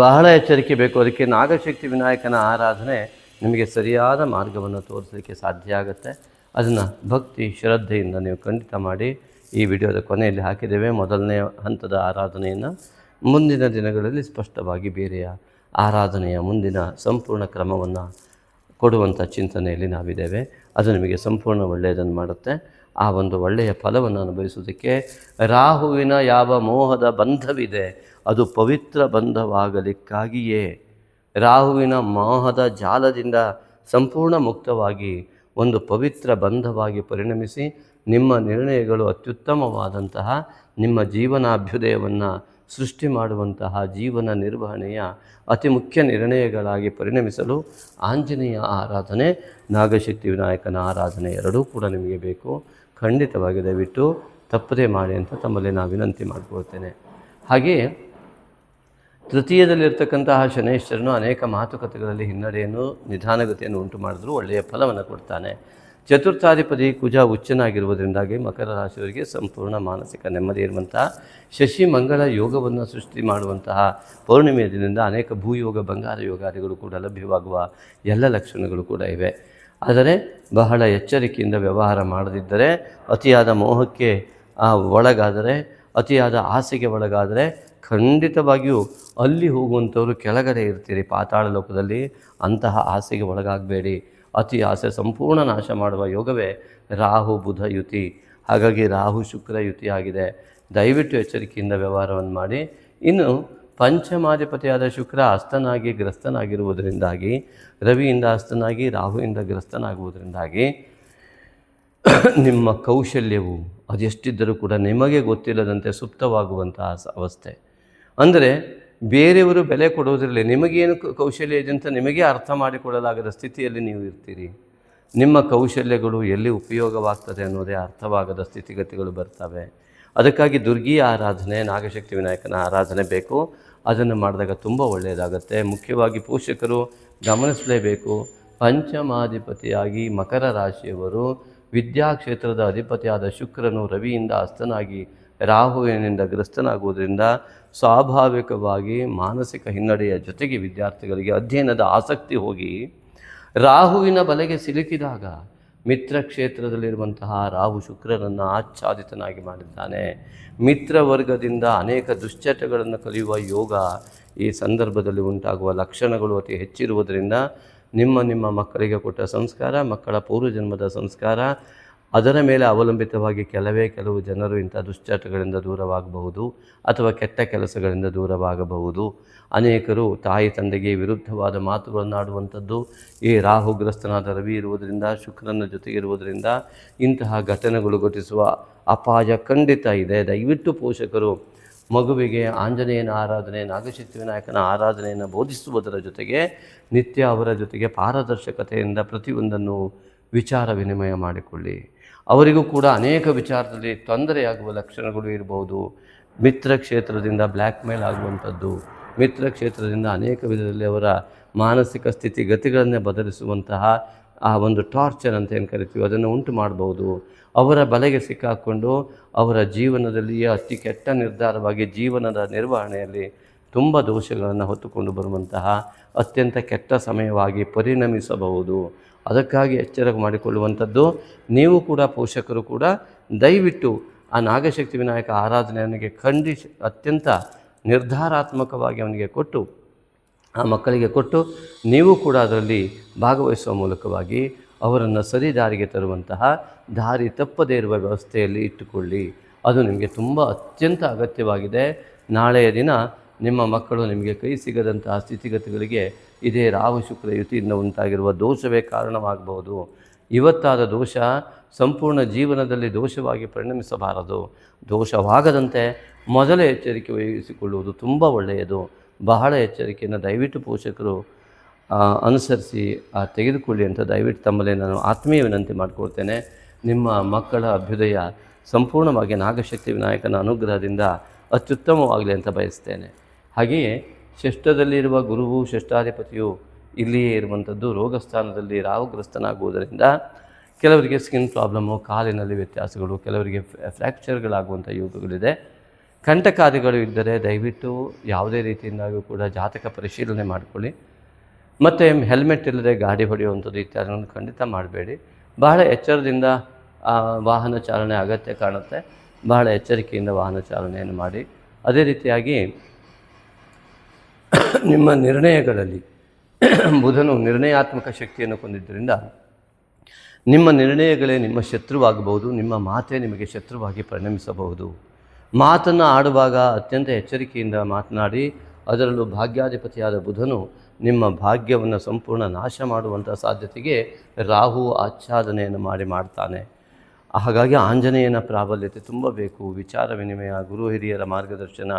ಬಹಳ ಎಚ್ಚರಿಕೆ ಬೇಕು. ಅದಕ್ಕೆ ನಾಗಶಕ್ತಿ ವಿನಾಯಕನ ಆರಾಧನೆ ನಿಮಗೆ ಸರಿಯಾದ ಮಾರ್ಗವನ್ನು ತೋರಿಸಲಿಕ್ಕೆ ಸಾಧ್ಯ ಆಗುತ್ತೆ. ಅದನ್ನು ಭಕ್ತಿ ಶ್ರದ್ಧೆಯಿಂದ ನೀವು ಖಂಡಿತ ಮಾಡಿ. ಈ ವಿಡಿಯೋದ ಕೊನೆಯಲ್ಲಿ ಹಾಕಿದ್ದೇವೆ ಮೊದಲನೇ ಹಂತದ ಆರಾಧನೆಯನ್ನು. ಮುಂದಿನ ದಿನಗಳಲ್ಲಿ ಸ್ಪಷ್ಟವಾಗಿ ಬೇರೆಯ ಆರಾಧನೆಯ ಮುಂದಿನ ಸಂಪೂರ್ಣ ಕ್ರಮವನ್ನು ಕೊಡುವಂಥ ಚಿಂತನೆಯಲ್ಲಿ ನಾವಿದ್ದೇವೆ. ಅದು ನಿಮಗೆ ಸಂಪೂರ್ಣ ಒಳ್ಳೆಯದನ್ನು ಮಾಡುತ್ತೆ. ಆ ಒಂದು ಒಳ್ಳೆಯ ಫಲವನ್ನು ಅನುಭವಿಸುವುದಕ್ಕೆ ರಾಹುವಿನ ಯಾವ ಮೋಹದ ಬಂಧವಿದೆ ಅದು ಪವಿತ್ರ ಬಂಧವಾಗಲಿಕ್ಕಾಗಿಯೇ, ರಾಹುವಿನ ಮೋಹದ ಜಾಲದಿಂದ ಸಂಪೂರ್ಣ ಮುಕ್ತವಾಗಿ ಒಂದು ಪವಿತ್ರ ಬಂಧವಾಗಿ ಪರಿಣಮಿಸಿ ನಿಮ್ಮ ನಿರ್ಣಯಗಳು ಅತ್ಯುತ್ತಮವಾದಂತಹ ನಿಮ್ಮ ಜೀವನಾಭ್ಯುದಯವನ್ನು ಸೃಷ್ಟಿ ಮಾಡುವಂತಹ ಜೀವನ ನಿರ್ವಹಣೆಯ ಅತಿ ಮುಖ್ಯ ನಿರ್ಣಯಗಳಾಗಿ ಪರಿಣಮಿಸಲು ಆಂಜನೇಯ ಆರಾಧನೆ, ನಾಗಶಕ್ತಿ ವಿನಾಯಕನ ಆರಾಧನೆ ಎರಡೂ ಕೂಡ ನಿಮಗೆ ಬೇಕು. ಖಂಡಿತವಾಗಿ ದಯವಿಟ್ಟು ತಪ್ಪದೇ ಮಾಡಿ ಅಂತ ತಮ್ಮಲ್ಲಿ ನಾನು ವಿನಂತಿ ಮಾಡಿಕೊಳ್ತೇನೆ. ಹಾಗೆಯೇ ತೃತೀಯದಲ್ಲಿರ್ತಕ್ಕಂತಹ ಶನೈಶ್ವರನು ಅನೇಕ ಮಾತುಕತೆಗಳಲ್ಲಿ ಹಿನ್ನಡೆಯನ್ನು, ನಿಧಾನಗತಿಯನ್ನು ಉಂಟು ಮಾಡಿದರೂ ಒಳ್ಳೆಯ ಫಲವನ್ನು ಕೊಡ್ತಾನೆ. ಚತುರ್ಥಾಧಿಪತಿ ಕುಜ ಉಚ್ಚನಾಗಿರುವುದರಿಂದಾಗಿ ಮಕರ ರಾಶಿಯವರಿಗೆ ಸಂಪೂರ್ಣ ಮಾನಸಿಕ ನೆಮ್ಮದಿ ಇರುವಂತಹ ಶಶಿ ಮಂಗಳ ಯೋಗವನ್ನು ಸೃಷ್ಟಿ ಮಾಡುವಂತಹ ಪೌರ್ಣಿಮೆಯ ದಿನದಿಂದ ಅನೇಕ ಭೂಯೋಗ, ಬಂಗಾರ ಯೋಗಾದಿಗಳು ಕೂಡ ಲಭ್ಯವಾಗುವ ಎಲ್ಲ ಲಕ್ಷಣಗಳು ಕೂಡ ಇವೆ. ಆದರೆ ಬಹಳ ಎಚ್ಚರಿಕೆಯಿಂದ ವ್ಯವಹಾರ ಮಾಡದಿದ್ದರೆ, ಅತಿಯಾದ ಮೋಹಕ್ಕೆ ಒಳಗಾದರೆ, ಅತಿಯಾದ ಆಸೆಗೆ ಒಳಗಾದರೆ ಖಂಡಿತವಾಗಿಯೂ ಅಲ್ಲಿ ಹೋಗುವಂಥವರು ಕೆಳಗಡೆ ಇರ್ತೀರಿ ಪಾತಾಳ ಲೋಕದಲ್ಲಿ. ಅಂತಹ ಆಸೆಗೆ ಒಳಗಾಗಬೇಡಿ. ಅತಿ ಆಸೆ ಸಂಪೂರ್ಣ ನಾಶ ಮಾಡುವ ಯೋಗವೇ ರಾಹು ಬುಧ ಯುತಿ. ಹಾಗಾಗಿ ರಾಹು ಶುಕ್ರ ಯುತಿ ಆಗಿದೆ. ದಯವಿಟ್ಟು ಎಚ್ಚರಿಕೆಯಿಂದ ವ್ಯವಹಾರವನ್ನು ಮಾಡಿ. ಇನ್ನು ಪಂಚಮಾಧಿಪತಿಯಾದ ಶುಕ್ರ ಹಸ್ತನಾಗಿ ಗ್ರಸ್ತನಾಗಿರುವುದರಿಂದಾಗಿ, ರವಿಯಿಂದ ಹಸ್ತನಾಗಿ ರಾಹುವಿಂದ ಗ್ರಸ್ತನಾಗುವುದರಿಂದಾಗಿ ನಿಮ್ಮ ಕೌಶಲ್ಯವು ಅದೆಷ್ಟಿದ್ದರೂ ಕೂಡ ನಿಮಗೆ ಗೊತ್ತಿಲ್ಲದಂತೆ ಸುಪ್ತವಾಗುವಂತಹ ಅವಸ್ಥೆ. ಅಂದರೆ ಬೇರೆಯವರು ಬೆಲೆ ಕೊಡೋದ್ರಲ್ಲಿ ನಿಮಗೇನು ಕೌಶಲ್ಯ ಇದೆ ಅಂತ ನಿಮಗೆ ಅರ್ಥ ಮಾಡಿಕೊಳ್ಳಲಾಗದ ಸ್ಥಿತಿಯಲ್ಲಿ ನೀವು ಇರ್ತೀರಿ. ನಿಮ್ಮ ಕೌಶಲ್ಯಗಳು ಎಲ್ಲಿ ಉಪಯೋಗವಾಗ್ತದೆ ಅನ್ನೋದೇ ಅರ್ಥವಾಗದ ಸ್ಥಿತಿಗತಿಗಳು ಬರ್ತವೆ. ಅದಕ್ಕಾಗಿ ದುರ್ಗಿಯ ಆರಾಧನೆ, ನಾಗಶಕ್ತಿ ವಿನಾಯಕನ ಆರಾಧನೆ ಬೇಕು. ಅದನ್ನು ಮಾಡಿದಾಗ ತುಂಬ ಒಳ್ಳೆಯದಾಗುತ್ತೆ. ಮುಖ್ಯವಾಗಿ ಪೋಷಕರು ಗಮನಿಸಲೇಬೇಕು. ಪಂಚಮಾಧಿಪತಿಯಾಗಿ ಮಕರ ರಾಶಿಯವರು, ವಿದ್ಯಾಕ್ಷೇತ್ರದ ಅಧಿಪತಿಯಾದ ಶುಕ್ರನು ರವಿಯಿಂದ ಹಸ್ತನಾಗಿ ರಾಹುವಿನಿಂದ ಗ್ರಸ್ತನಾಗುವುದರಿಂದ ಸ್ವಾಭಾವಿಕವಾಗಿ ಮಾನಸಿಕ ಹಿನ್ನಡೆಯ ಜೊತೆಗೆ ವಿದ್ಯಾರ್ಥಿಗಳಿಗೆ ಅಧ್ಯಯನದ ಆಸಕ್ತಿ ಹೋಗಿ ರಾಹುವಿನ ಬಲೆಗೆ ಸಿಲುಕಿದಾಗ ಮಿತ್ರ ಕ್ಷೇತ್ರದಲ್ಲಿರುವಂತಹ ರಾಹು ಶುಕ್ರನನ್ನು ಆಚ್ಛಾದಿತನಾಗಿ ಮಾಡಿದ್ದಾನೆ. ಮಿತ್ರವರ್ಗದಿಂದ ಅನೇಕ ದುಶ್ಚಟಗಳನ್ನು ಕಲಿಯುವ ಯೋಗ ಈ ಸಂದರ್ಭದಲ್ಲಿ ಉಂಟಾಗುವ ಲಕ್ಷಣಗಳು ಅತಿ ಹೆಚ್ಚಿರುವುದರಿಂದ ನಿಮ್ಮ ಮಕ್ಕಳಿಗೆ ಕೊಟ್ಟ ಸಂಸ್ಕಾರ, ಮಕ್ಕಳ ಪೂರ್ವಜನ್ಮದ ಸಂಸ್ಕಾರ, ಅದರ ಮೇಲೆ ಅವಲಂಬಿತವಾಗಿ ಕೆಲವು ಜನರು ಇಂಥ ದುಶ್ಚಟಗಳಿಂದ ದೂರವಾಗಬಹುದು ಅಥವಾ ಕೆಟ್ಟ ಕೆಲಸಗಳಿಂದ ದೂರವಾಗಬಹುದು. ಅನೇಕರು ತಾಯಿ ತಂದೆಗೆ ವಿರುದ್ಧವಾದ ಮಾತುಗಳನ್ನಾಡುವಂಥದ್ದು ಈ ರಾಹುಗ್ರಸ್ತನಾದ ರವಿ ಇರುವುದರಿಂದ, ಶುಕ್ರನ ಜೊತೆಗಿರುವುದರಿಂದ ಇಂತಹ ಘಟನೆಗಳು ಘಟಿಸುವ ಅಪಾಯ ಖಂಡಿತ ಇದೆ. ದಯವಿಟ್ಟು ಪೋಷಕರು ಮಗುವಿಗೆ ಆಂಜನೇಯನ ಆರಾಧನೆ, ನಾಗಶಕ್ತಿ ವಿನಾಯಕನ ಆರಾಧನೆಯನ್ನು ಬೋಧಿಸುವುದರ ಜೊತೆಗೆ ನಿತ್ಯ ಅವರ ಜೊತೆಗೆ ಪಾರದರ್ಶಕತೆಯಿಂದ ಪ್ರತಿಯೊಂದನ್ನು ವಿಚಾರ ವಿನಿಮಯ ಮಾಡಿಕೊಳ್ಳಿ. ಅವರಿಗೂ ಕೂಡ ಅನೇಕ ವಿಚಾರದಲ್ಲಿ ತೊಂದರೆಯಾಗುವ ಲಕ್ಷಣಗಳು ಇರಬಹುದು. ಮಿತ್ರ ಕ್ಷೇತ್ರದಿಂದ ಬ್ಲ್ಯಾಕ್ ಮೇಲ್ ಆಗುವಂಥದ್ದು, ಮಿತ್ರ ಕ್ಷೇತ್ರದಿಂದ ಅನೇಕ ವಿಧದಲ್ಲಿ ಅವರ ಮಾನಸಿಕ ಸ್ಥಿತಿಗತಿಗಳನ್ನೇ ಬದಲಿಸುವಂತಹ ಆ ಒಂದು ಟಾರ್ಚರ್ ಅಂತ ಏನು ಕರಿತೀವಿ ಅದನ್ನು ಉಂಟು ಮಾಡಬಹುದು. ಅವರ ಬಲೆಗೆ ಸಿಕ್ಕಾಕ್ಕೊಂಡು ಅವರ ಜೀವನದಲ್ಲಿಯೇ ಅತಿ ಕೆಟ್ಟ ನಿರ್ಧಾರವಾಗಿ ಜೀವನದ ನಿರ್ವಹಣೆಯಲ್ಲಿ ತುಂಬ ದೋಷಗಳನ್ನು ಹೊತ್ತುಕೊಂಡು ಬರುವಂತಹ ಅತ್ಯಂತ ಕೆಟ್ಟ ಸಮಯವಾಗಿ ಪರಿಣಮಿಸಬಹುದು. ಅದಕ್ಕಾಗಿ ಎಚ್ಚರ ಮಾಡಿಕೊಳ್ಳುವಂಥದ್ದು. ನೀವು ಕೂಡ ಪೋಷಕರು ಕೂಡ ದಯವಿಟ್ಟು ಆ ನಾಗಶಕ್ತಿ ವಿನಾಯಕ ಆರಾಧನೆಯನಿಗೆ ಅತ್ಯಂತ ನಿರ್ಧಾರಾತ್ಮಕವಾಗಿ ಅವನಿಗೆ ಕೊಟ್ಟು, ಆ ಮಕ್ಕಳಿಗೆ ಕೊಟ್ಟು, ನೀವು ಕೂಡ ಅದರಲ್ಲಿ ಭಾಗವಹಿಸುವ ಮೂಲಕವಾಗಿ ಅವರನ್ನು ಸರಿ ದಾರಿಗೆ ತರುವಂತಹ, ದಾರಿ ತಪ್ಪದೇ ಇರುವ ವ್ಯವಸ್ಥೆಯಲ್ಲಿ ಇಟ್ಟುಕೊಳ್ಳಿ. ಅದು ನಿಮಗೆ ತುಂಬ ಅತ್ಯಂತ ಅಗತ್ಯವಾಗಿದೆ. ನಾಳೆಯ ದಿನ ನಿಮ್ಮ ಮಕ್ಕಳು ನಿಮಗೆ ಕೈ ಸಿಗದಂತಹ ಸ್ಥಿತಿಗತಿಗಳಿಗೆ ಇದೇ ರಾಹು ಶುಕ್ರ ಯುತಿಯಿಂದ ಉಂಟಾಗಿರುವ ದೋಷವೇ ಕಾರಣವಾಗಬಹುದು. ಇವತ್ತಾದ ದೋಷ ಸಂಪೂರ್ಣ ಜೀವನದಲ್ಲಿ ದೋಷವಾಗಿ ಪರಿಣಮಿಸಬಾರದು. ದೋಷವಾಗದಂತೆ ಮೊದಲೇ ಎಚ್ಚರಿಕೆ ವಹಿಸಿಕೊಳ್ಳುವುದು ತುಂಬ ಒಳ್ಳೆಯದು. ಬಹಳ ಎಚ್ಚರಿಕೆಯನ್ನು ದಯವಿಟ್ಟು ಪೋಷಕರು ಅನುಸರಿಸಿ ತೆಗೆದುಕೊಳ್ಳಿ ಅಂತ ದಯವಿಟ್ಟು ತಮ್ಮಲ್ಲಿ ನಾನು ಆತ್ಮೀಯ ವಿನಂತಿ ಮಾಡಿಕೊಳ್ತೇನೆ. ನಿಮ್ಮ ಮಕ್ಕಳ ಅಭ್ಯುದಯ ಸಂಪೂರ್ಣವಾಗಿ ನಾಗಶಕ್ತಿ ವಿನಾಯಕನ ಅನುಗ್ರಹದಿಂದ ಅತ್ಯುತ್ತಮವಾಗಲಿ ಅಂತ ಬಯಸ್ತೇನೆ. ಹಾಗೆಯೇ ಷಷ್ಠದಲ್ಲಿರುವ ಗುರುವು, ಷಷ್ಠಾಧಿಪತಿಯು ಇಲ್ಲಿಯೇ ಇರುವಂಥದ್ದು ರೋಗಸ್ಥಾನದಲ್ಲಿ ರಾಹುಗ್ರಸ್ತನಾಗುವುದರಿಂದ ಕೆಲವರಿಗೆ ಸ್ಕಿನ್ ಪ್ರಾಬ್ಲಮ್ಮು, ಕಾಲಿನಲ್ಲಿ ವ್ಯತ್ಯಾಸಗಳು, ಕೆಲವರಿಗೆ ಫ್ರ್ಯಾಕ್ಚರ್ಗಳಾಗುವಂಥ ಯೋಗಗಳಿದೆ. ಕಂಟಕಾದಿಗಳು ಇದ್ದರೆ ದಯವಿಟ್ಟು ಯಾವುದೇ ರೀತಿಯಿಂದಾಗೂ ಕೂಡ ಜಾತಕ ಪರಿಶೀಲನೆ ಮಾಡಿಕೊಳ್ಳಿ. ಮತ್ತು ಹೆಲ್ಮೆಟ್ ಇಲ್ಲದೆ ಗಾಡಿ ಹೊಡೆಯುವಂಥದ್ದು ಇತ್ಯಾದಿಗಳನ್ನು ಖಂಡಿತ ಮಾಡಬೇಡಿ. ಬಹಳ ಎಚ್ಚರದಿಂದ ವಾಹನ ಚಾಲನೆ ಅಗತ್ಯ ಕಾಣುತ್ತೆ. ಬಹಳ ಎಚ್ಚರಿಕೆಯಿಂದ ವಾಹನ ಚಾಲನೆಯನ್ನು ಮಾಡಿ. ಅದೇ ರೀತಿಯಾಗಿ ನಿಮ್ಮ ನಿರ್ಣಯಗಳಲ್ಲಿ ಬುಧನು ನಿರ್ಣಯಾತ್ಮಕ ಶಕ್ತಿಯನ್ನು ಹೊಂದಿದ್ದರಿಂದ ನಿಮ್ಮ ನಿರ್ಣಯಗಳೇ ನಿಮ್ಮ ಶತ್ರುವಾಗಬಹುದು. ನಿಮ್ಮ ಮಾತೇ ನಿಮಗೆ ಶತ್ರುವಾಗಿ ಪರಿಣಮಿಸಬಹುದು. ಮಾತನ್ನು ಆಡುವಾಗ ಅತ್ಯಂತ ಎಚ್ಚರಿಕೆಯಿಂದ ಮಾತನಾಡಿ. ಅದರಲ್ಲೂ ಭಾಗ್ಯಾಧಿಪತಿಯಾದ ಬುಧನು ನಿಮ್ಮ ಭಾಗ್ಯವನ್ನು ಸಂಪೂರ್ಣ ನಾಶ ಮಾಡುವಂಥ ಸಾಧ್ಯತೆಗೆ ರಾಹು ಆಚ್ಛಾದನೆಯನ್ನು ಮಾಡ್ತಾನೆ. ಹಾಗಾಗಿ ಆಂಜನೇಯನ ಪ್ರಾಬಲ್ಯತೆ ತುಂಬ ಬೇಕು. ವಿಚಾರ ವಿನಿಮಯ, ಗುರು ಹಿರಿಯರ ಮಾರ್ಗದರ್ಶನ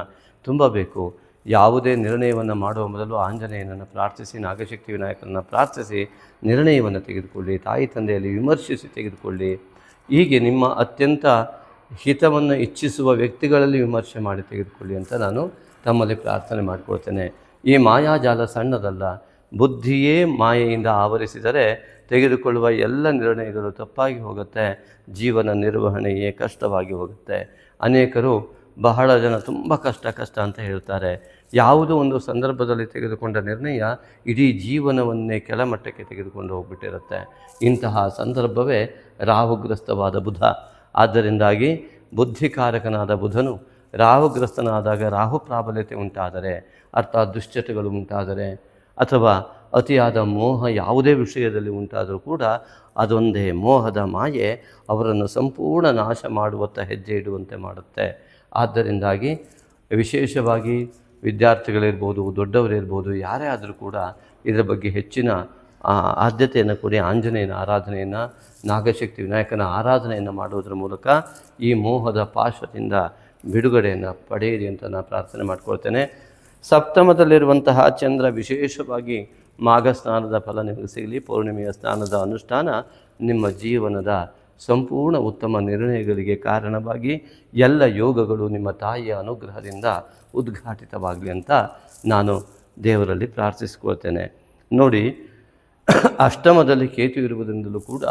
ತುಂಬ ಬೇಕು. ಯಾವುದೇ ನಿರ್ಣಯವನ್ನು ಮಾಡುವ ಮೊದಲು ಆಂಜನೇಯನನ್ನು ಪ್ರಾರ್ಥಿಸಿ, ನಾಗಶಕ್ತಿ ವಿನಾಯಕನನ್ನು ಪ್ರಾರ್ಥಿಸಿ ನಿರ್ಣಯವನ್ನು ತೆಗೆದುಕೊಳ್ಳಿ. ತಾಯಿ ತಂದೆಯಲ್ಲಿ ವಿಮರ್ಶಿಸಿ ತೆಗೆದುಕೊಳ್ಳಿ. ಹೀಗೆ ನಿಮ್ಮ ಅತ್ಯಂತ ಹಿತವನ್ನು ಇಚ್ಛಿಸುವ ವ್ಯಕ್ತಿಗಳಲ್ಲಿ ವಿಮರ್ಶೆ ಮಾಡಿ ತೆಗೆದುಕೊಳ್ಳಿ ಅಂತ ನಾನು ತಮ್ಮಲ್ಲಿ ಪ್ರಾರ್ಥನೆ ಮಾಡಿಕೊಳ್ತೇನೆ. ಈ ಮಾಯಾಜಾಲ ಸಣ್ಣದಲ್ಲ. ಬುದ್ಧಿಯೇ ಮಾಯೆಯಿಂದ ಆವರಿಸಿದರೆ ತೆಗೆದುಕೊಳ್ಳುವ ಎಲ್ಲ ನಿರ್ಣಯಗಳು ತಪ್ಪಾಗಿ ಹೋಗುತ್ತೆ. ಜೀವನ ನಿರ್ವಹಣೆಯೇ ಕಷ್ಟವಾಗಿ ಹೋಗುತ್ತೆ. ಅನೇಕರು ಬಹಳ ಜನ ತುಂಬ ಕಷ್ಟ ಅಂತ ಹೇಳ್ತಾರೆ. ಯಾವುದೋ ಒಂದು ಸಂದರ್ಭದಲ್ಲಿ ತೆಗೆದುಕೊಂಡ ನಿರ್ಣಯ ಇಡೀ ಜೀವನವನ್ನೇ ಕೆಳಮಟ್ಟಕ್ಕೆ ತೆಗೆದುಕೊಂಡು ಹೋಗ್ಬಿಟ್ಟಿರುತ್ತೆ. ಇಂತಹ ಸಂದರ್ಭವೇ ರಾಹುಗ್ರಸ್ತವಾದ ಬುಧ. ಆದ್ದರಿಂದಾಗಿ ಬುದ್ಧಿಕಾರಕನಾದ ಬುಧನು ರಾಹುಗ್ರಸ್ತನಾದಾಗ, ರಾಹು ಪ್ರಾಬಲ್ಯತೆ ಉಂಟಾದರೆ, ಅರ್ಥಾತ್ ದುಶ್ಚಟಗಳು ಉಂಟಾದರೆ ಅಥವಾ ಅತಿಯಾದ ಮೋಹ ಯಾವುದೇ ವಿಷಯದಲ್ಲಿ ಉಂಟಾದರೂ ಕೂಡ ಅದೊಂದೇ ಮೋಹದ ಮಾಯೆ ಅವರನ್ನು ಸಂಪೂರ್ಣ ನಾಶ ಮಾಡುವತ್ತ ಹೆಜ್ಜೆ ಇಡುವಂತೆ ಮಾಡುತ್ತೆ. ಆದ್ದರಿಂದಾಗಿ ವಿಶೇಷವಾಗಿ ವಿದ್ಯಾರ್ಥಿಗಳಿರ್ಬೋದು, ದೊಡ್ಡವರಿರ್ಬೋದು, ಯಾರೇ ಆದರೂ ಕೂಡ ಇದರ ಬಗ್ಗೆ ಹೆಚ್ಚಿನ ಆದ್ಯತೆಯನ್ನು ಕೊಡಿ. ಆಂಜನೇಯನ ಆರಾಧನೆಯನ್ನು, ನಾಗಶಕ್ತಿ ವಿನಾಯಕನ ಆರಾಧನೆಯನ್ನು ಮಾಡುವುದರ ಮೂಲಕ ಈ ಮೋಹದ ಪಾಶದಿಂದ ಬಿಡುಗಡೆಯನ್ನು ಪಡೆಯಿರಿ ಅಂತ ನಾನು ಪ್ರಾರ್ಥನೆ ಮಾಡ್ಕೊಳ್ತೇನೆ. ಸಪ್ತಮದಲ್ಲಿರುವಂತಹ ಚಂದ್ರ ವಿಶೇಷವಾಗಿ ಮಾಘ ಸ್ನಾನದ ಫಲ ನಿಮಗೆ ಸಿಗಲಿ. ಪೌರ್ಣಿಮೆಯ ಸ್ನಾನದ ಅನುಷ್ಠಾನ ನಿಮ್ಮ ಜೀವನದ ಸಂಪೂರ್ಣ ಉತ್ತಮ ನಿರ್ಣಯಗಳಿಗೆ ಕಾರಣವಾಗಿ ಎಲ್ಲ ಯೋಗಗಳು ನಿಮ್ಮ ತಾಯಿಯ ಅನುಗ್ರಹದಿಂದ ಉದ್ಘಾಟಿತವಾಗಲಿ ಅಂತ ನಾನು ದೇವರಲ್ಲಿ ಪ್ರಾರ್ಥಿಸ್ಕೊಳ್ತೇನೆ. ನೋಡಿ, ಅಷ್ಟಮದಲ್ಲಿ ಕೇತು ಇರುವುದರಿಂದಲೂ ಕೂಡ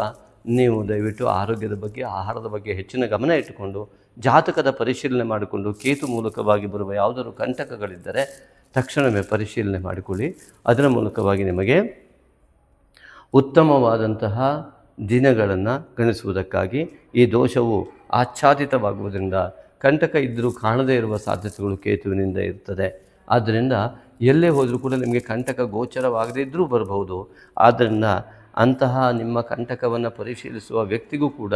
ನೀವು ದಯವಿಟ್ಟು ಆರೋಗ್ಯದ ಬಗ್ಗೆ, ಆಹಾರದ ಬಗ್ಗೆ ಹೆಚ್ಚಿನ ಗಮನ ಇಟ್ಟುಕೊಂಡು ಜಾತಕದ ಪರಿಶೀಲನೆ ಮಾಡಿಕೊಂಡು ಕೇತು ಮೂಲಕವಾಗಿ ಬರುವ ಯಾವುದಾದ್ರು ಕಂಟಕಗಳಿದ್ದರೆ ತಕ್ಷಣವೇ ಪರಿಶೀಲನೆ ಮಾಡಿಕೊಳ್ಳಿ. ಅದರ ಮೂಲಕವಾಗಿ ನಿಮಗೆ ಉತ್ತಮವಾದಂತಹ ದಿನಗಳನ್ನು ಗಣಿಸುವುದಕ್ಕಾಗಿ ಈ ದೋಷವು ಆಚ್ಛಾದಿತವಾಗುವುದರಿಂದ ಕಂಟಕ ಇದ್ದರೂ ಕಾಣದೇ ಇರುವ ಸಾಧ್ಯತೆಗಳು ಕೇತುವಿನಿಂದ ಇರ್ತದೆ. ಆದ್ದರಿಂದ ಎಲ್ಲೇ ಹೋದರೂ ಕೂಡ ನಿಮಗೆ ಕಂಟಕ ಗೋಚರವಾಗದೇ ಇದ್ದರೂ ಬರಬಹುದು. ಆದ್ದರಿಂದ ಅಂತಹ ನಿಮ್ಮ ಕಂಟಕವನ್ನು ಪರಿಶೀಲಿಸುವ ವ್ಯಕ್ತಿಗೂ ಕೂಡ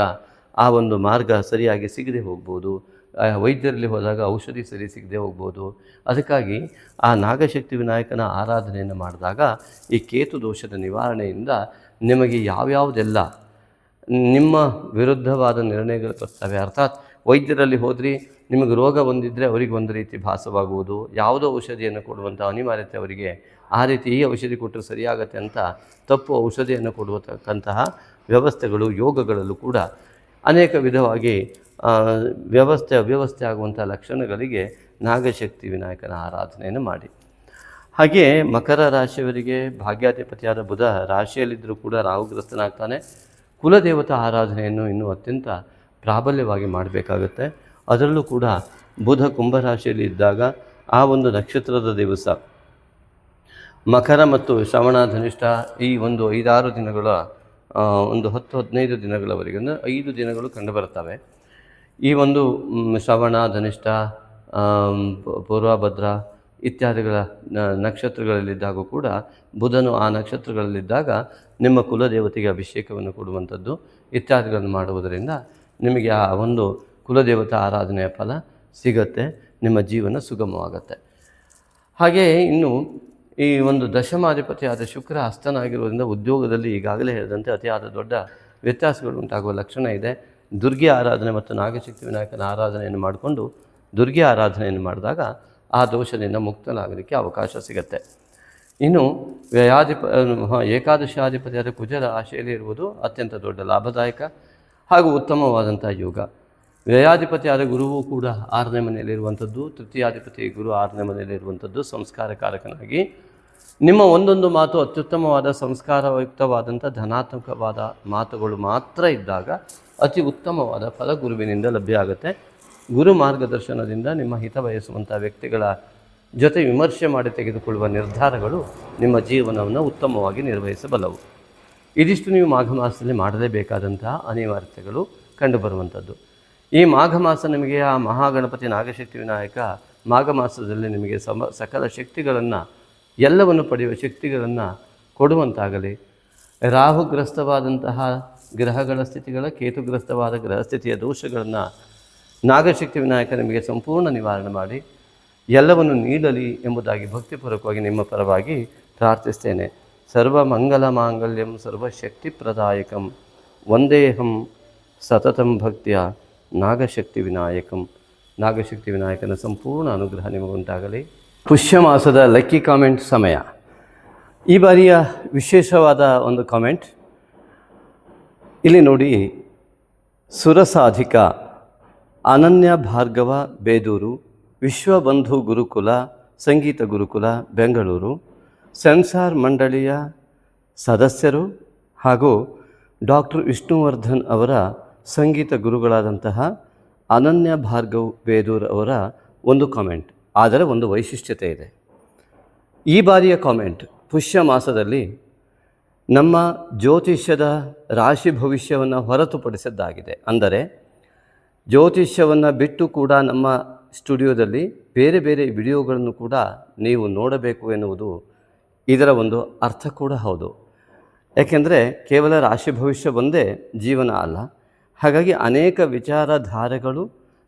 ಆ ಒಂದು ಮಾರ್ಗ ಸರಿಯಾಗಿ ಸಿಗದೆ ಹೋಗ್ಬೋದು. ವೈದ್ಯರಲ್ಲಿ ಹೋದಾಗ ಔಷಧಿ ಸರಿ ಸಿಗದೆ ಹೋಗ್ಬೋದು. ಅದಕ್ಕಾಗಿ ಆ ನಾಗಶಕ್ತಿ ವಿನಾಯಕನ ಆರಾಧನೆಯನ್ನು ಮಾಡಿದಾಗ ಈ ಕೇತು ದೋಷದ ನಿವಾರಣೆಯಿಂದ ನಿಮಗೆ ಯಾವ್ಯಾವುದೆಲ್ಲ ನಿಮ್ಮ ವಿರುದ್ಧವಾದ ನಿರ್ಣಯಗಳು ಬರ್ತವೆ. ಅರ್ಥಾತ್ ವೈದ್ಯರಲ್ಲಿ ಹೋದ್ರಿ, ನಿಮಗೆ ರೋಗ ಹೊಂದಿದ್ದರೆ ಅವರಿಗೆ ಒಂದು ರೀತಿ ಭಾಸವಾಗುವುದು, ಯಾವುದೋ ಔಷಧಿಯನ್ನು ಕೊಡುವಂಥ ಅನಿವಾರ್ಯತೆ ಅವರಿಗೆ, ಆ ರೀತಿ ಈ ಔಷಧಿ ಕೊಟ್ಟರೆ ಸರಿಯಾಗತ್ತೆ ಅಂತ ತಪ್ಪು ಔಷಧಿಯನ್ನು ಕೊಡುವತಕ್ಕಂತಹ ವ್ಯವಸ್ಥೆಗಳು ಯೋಗಗಳಲ್ಲೂ ಕೂಡ ಅನೇಕ ವಿಧವಾಗಿ ಅವ್ಯವಸ್ಥೆ ಆಗುವಂಥ ಲಕ್ಷಣಗಳಿಗೆ ನಾಗಶಕ್ತಿ ವಿನಾಯಕನ ಆರಾಧನೆಯನ್ನು ಮಾಡಿ. ಹಾಗೆ ಮಕರ ರಾಶಿಯವರಿಗೆ ಭಾಗ್ಯಾಧಿಪತಿಯಾದ ಬುಧ ರಾಶಿಯಲ್ಲಿದ್ದರೂ ಕೂಡ ರಾಹುಗ್ರಸ್ತನಾಗ್ತಾನೆ. ಕುಲದೇವತಾ ಆರಾಧನೆಯನ್ನು ಇನ್ನೂ ಅತ್ಯಂತ ಪ್ರಾಬಲ್ಯವಾಗಿ ಮಾಡಬೇಕಾಗುತ್ತೆ. ಅದರಲ್ಲೂ ಕೂಡ ಬುಧ ಕುಂಭರಾಶಿಯಲ್ಲಿ ಇದ್ದಾಗ ಆ ಒಂದು ನಕ್ಷತ್ರದ ದಿವಸ ಮಕರ ಮತ್ತು ಶ್ರವಣ ಧನಿಷ್ಠ ಈ ಒಂದು 5-6 ದಿನಗಳ ಒಂದು 10-15 ದಿನಗಳವರೆಗೆ ಅಂದರೆ 5 ದಿನಗಳು ಕಂಡುಬರ್ತವೆ. ಈ ಒಂದು ಶ್ರವಣ ಧನಿಷ್ಠ ಪೂರ್ವಭದ್ರ ಇತ್ಯಾದಿಗಳ ನಕ್ಷತ್ರಗಳಲ್ಲಿದ್ದಾಗ ಕೂಡ ಬುಧನು ಆ ನಕ್ಷತ್ರಗಳಲ್ಲಿದ್ದಾಗ ನಿಮ್ಮ ಕುಲದೇವತೆಗೆ ಅಭಿಷೇಕವನ್ನು ಕೊಡುವಂಥದ್ದು ಇತ್ಯಾದಿಗಳನ್ನು ಮಾಡುವುದರಿಂದ ನಿಮಗೆ ಆ ಒಂದು ಕುಲದೇವತಾ ಆರಾಧನೆಯ ಫಲ ಸಿಗತ್ತೆ, ನಿಮ್ಮ ಜೀವನ ಸುಗಮವಾಗತ್ತೆ. ಹಾಗೆಯೇ ಇನ್ನು ಈ ಒಂದು ದಶಮಾಧಿಪತಿಯಾದ ಶುಕ್ರ ಹಸ್ತನಾಗಿರುವುದರಿಂದ ಉದ್ಯೋಗದಲ್ಲಿ ಈಗಾಗಲೇ ಹೇಳಿದಂತೆ ಅತಿಯಾದ ದೊಡ್ಡ ವ್ಯತ್ಯಾಸಗಳು ಉಂಟಾಗುವ ಲಕ್ಷಣ ಇದೆ. ದುರ್ಗೆ ಆರಾಧನೆ ಮತ್ತು ನಾಗಶಕ್ತಿ ವಿನಾಯಕನ ಆರಾಧನೆಯನ್ನು ಮಾಡಿಕೊಂಡು ದುರ್ಗೆ ಆರಾಧನೆಯನ್ನು ಮಾಡಿದಾಗ ಆ ದೋಷದಿಂದ ಮುಕ್ತನಾಗಲಿಕ್ಕೆ ಅವಕಾಶ ಸಿಗುತ್ತೆ. ಇನ್ನು ಏಕಾದಶಾಧಿಪತಿಯಾದ ಕುಜ ರಾಶಿಯಲ್ಲಿ ಇರುವುದು ಅತ್ಯಂತ ದೊಡ್ಡ ಲಾಭದಾಯಕ ಹಾಗೂ ಉತ್ತಮವಾದಂಥ ಯೋಗ. ವ್ಯಯಾಧಿಪತಿಯಾದ ಗುರುವು ಕೂಡ 6ನೇ ಮನೆಯಲ್ಲಿರುವಂಥದ್ದು, ತೃತೀಯಾಧಿಪತಿ ಗುರು 6ನೇ ಮನೆಯಲ್ಲಿರುವಂಥದ್ದು ಸಂಸ್ಕಾರಕಾರಕನಾಗಿ ನಿಮ್ಮ ಒಂದೊಂದು ಮಾತು ಅತ್ಯುತ್ತಮವಾದ ಸಂಸ್ಕಾರಯುಕ್ತವಾದಂಥ ಧನಾತ್ಮಕವಾದ ಮಾತುಗಳು ಮಾತ್ರ ಇದ್ದಾಗ ಅತಿ ಉತ್ತಮವಾದ ಫಲ ಗುರುವಿನಿಂದ ಲಭ್ಯ ಆಗುತ್ತೆ. ಗುರು ಮಾರ್ಗದರ್ಶನದಿಂದ ನಿಮ್ಮ ಹಿತ ಬಯಸುವಂಥ ವ್ಯಕ್ತಿಗಳ ಜೊತೆ ವಿಮರ್ಶೆ ಮಾಡಿ ತೆಗೆದುಕೊಳ್ಳುವ ನಿರ್ಧಾರಗಳು ನಿಮ್ಮ ಜೀವನವನ್ನು ಉತ್ತಮವಾಗಿ ನಿರ್ವಹಿಸಬಲ್ಲವು. ಇದಿಷ್ಟು ನೀವು ಮಾಘ ಮಾಸದಲ್ಲಿ ಮಾಡಲೇಬೇಕಾದಂತಹ ಅನಿವಾರ್ಯತೆಗಳು ಕಂಡುಬರುವಂಥದ್ದು. ಈ ಮಾಘ ಮಾಸ ನಿಮಗೆ ಆ ಮಹಾಗಣಪತಿ ನಾಗಶಕ್ತಿ ವಿನಾಯಕ ಮಾಘ ಮಾಸದಲ್ಲಿ ನಿಮಗೆ ಸಕಲ ಶಕ್ತಿಗಳನ್ನು ಎಲ್ಲವನ್ನು ಪಡೆಯುವ ಶಕ್ತಿಗಳನ್ನು ಕೊಡುವಂತಾಗಲಿ. ರಾಹುಗ್ರಸ್ತವಾದಂತಹ ಗ್ರಹಗಳ ಸ್ಥಿತಿಗಳ, ಕೇತುಗ್ರಸ್ತವಾದ ಗ್ರಹ ಸ್ಥಿತಿಯ ದೋಷಗಳನ್ನು ನಾಗಶಕ್ತಿ ವಿನಾಯಕ ನಿಮಗೆ ಸಂಪೂರ್ಣ ನಿವಾರಣೆ ಮಾಡಿ ಎಲ್ಲವನ್ನು ನೀಡಲಿ ಎಂಬುದಾಗಿ ಭಕ್ತಿಪೂರ್ವಕವಾಗಿ ನಿಮ್ಮ ಪರವಾಗಿ ಪ್ರಾರ್ಥಿಸ್ತೇನೆ. ಸರ್ವಮಂಗಲ ಮಾಂಗಲ್ಯಂ ಸರ್ವಶಕ್ತಿಪ್ರದಾಯಕಂ ವಂದೇಹಂ ಸತತಂ ಭಕ್ತಿಯ ನಾಗಶಕ್ತಿ ವಿನಾಯಕಂ. ನಾಗಶಕ್ತಿ ವಿನಾಯಕನ ಸಂಪೂರ್ಣ ಅನುಗ್ರಹ ನಿಮಗುಂಟಾಗಲಿ. ಪುಷ್ಯ ಮಾಸದ ಲಕ್ಕಿ ಕಾಮೆಂಟ್ ಸಮಯ. ಈ ಬಾರಿಯ ವಿಶೇಷವಾದ ಒಂದು ಕಾಮೆಂಟ್ ಇಲ್ಲಿ ನೋಡಿ. ಸುರಸಾಧಿಕ ಅನನ್ಯ ಭಾರ್ಗವ ಬೇದೂರು, ವಿಶ್ವಬಂಧು ಗುರುಕುಲ ಸಂಗೀತ ಗುರುಕುಲ ಬೆಂಗಳೂರು ಸೆನ್ಸಾರ್ ಮಂಡಳಿಯ ಸದಸ್ಯರು ಹಾಗೂ ಡಾಕ್ಟರ್ ವಿಷ್ಣುವರ್ಧನ್ ಅವರ ಸಂಗೀತ ಗುರುಗಳಾದಂತಹ ಅನನ್ಯ ಭಾರ್ಗವ್ ಬೇದೂರ್ ಅವರ ಒಂದು ಕಾಮೆಂಟ್. ಆದರೆ ಒಂದು ವೈಶಿಷ್ಟ್ಯತೆ ಇದೆ. ಈ ಬಾರಿಯ ಕಾಮೆಂಟ್ ಪುಷ್ಯ ಮಾಸದಲ್ಲಿ ನಮ್ಮ ಜ್ಯೋತಿಷ್ಯದ ರಾಶಿ ಭವಿಷ್ಯವನ್ನು ಹೊರತುಪಡಿಸಿದ್ದಾಗಿದೆ. ಅಂದರೆ ಜ್ಯೋತಿಷ್ಯವನ್ನು ಬಿಟ್ಟು ಕೂಡ ನಮ್ಮ ಸ್ಟುಡಿಯೋದಲ್ಲಿ ಬೇರೆ ಬೇರೆ ವಿಡಿಯೋಗಳನ್ನು ಕೂಡ ನೀವು ನೋಡಬೇಕು ಎನ್ನುವುದು ಇದರ ಒಂದು ಅರ್ಥ ಕೂಡ ಹೌದು. ಯಾಕೆಂದರೆ ಕೇವಲ ರಾಶಿ ಭವಿಷ್ಯ ಒಂದೇ ಜೀವನ ಅಲ್ಲ. ಹಾಗಾಗಿ ಅನೇಕ ವಿಚಾರಧಾರೆಗಳು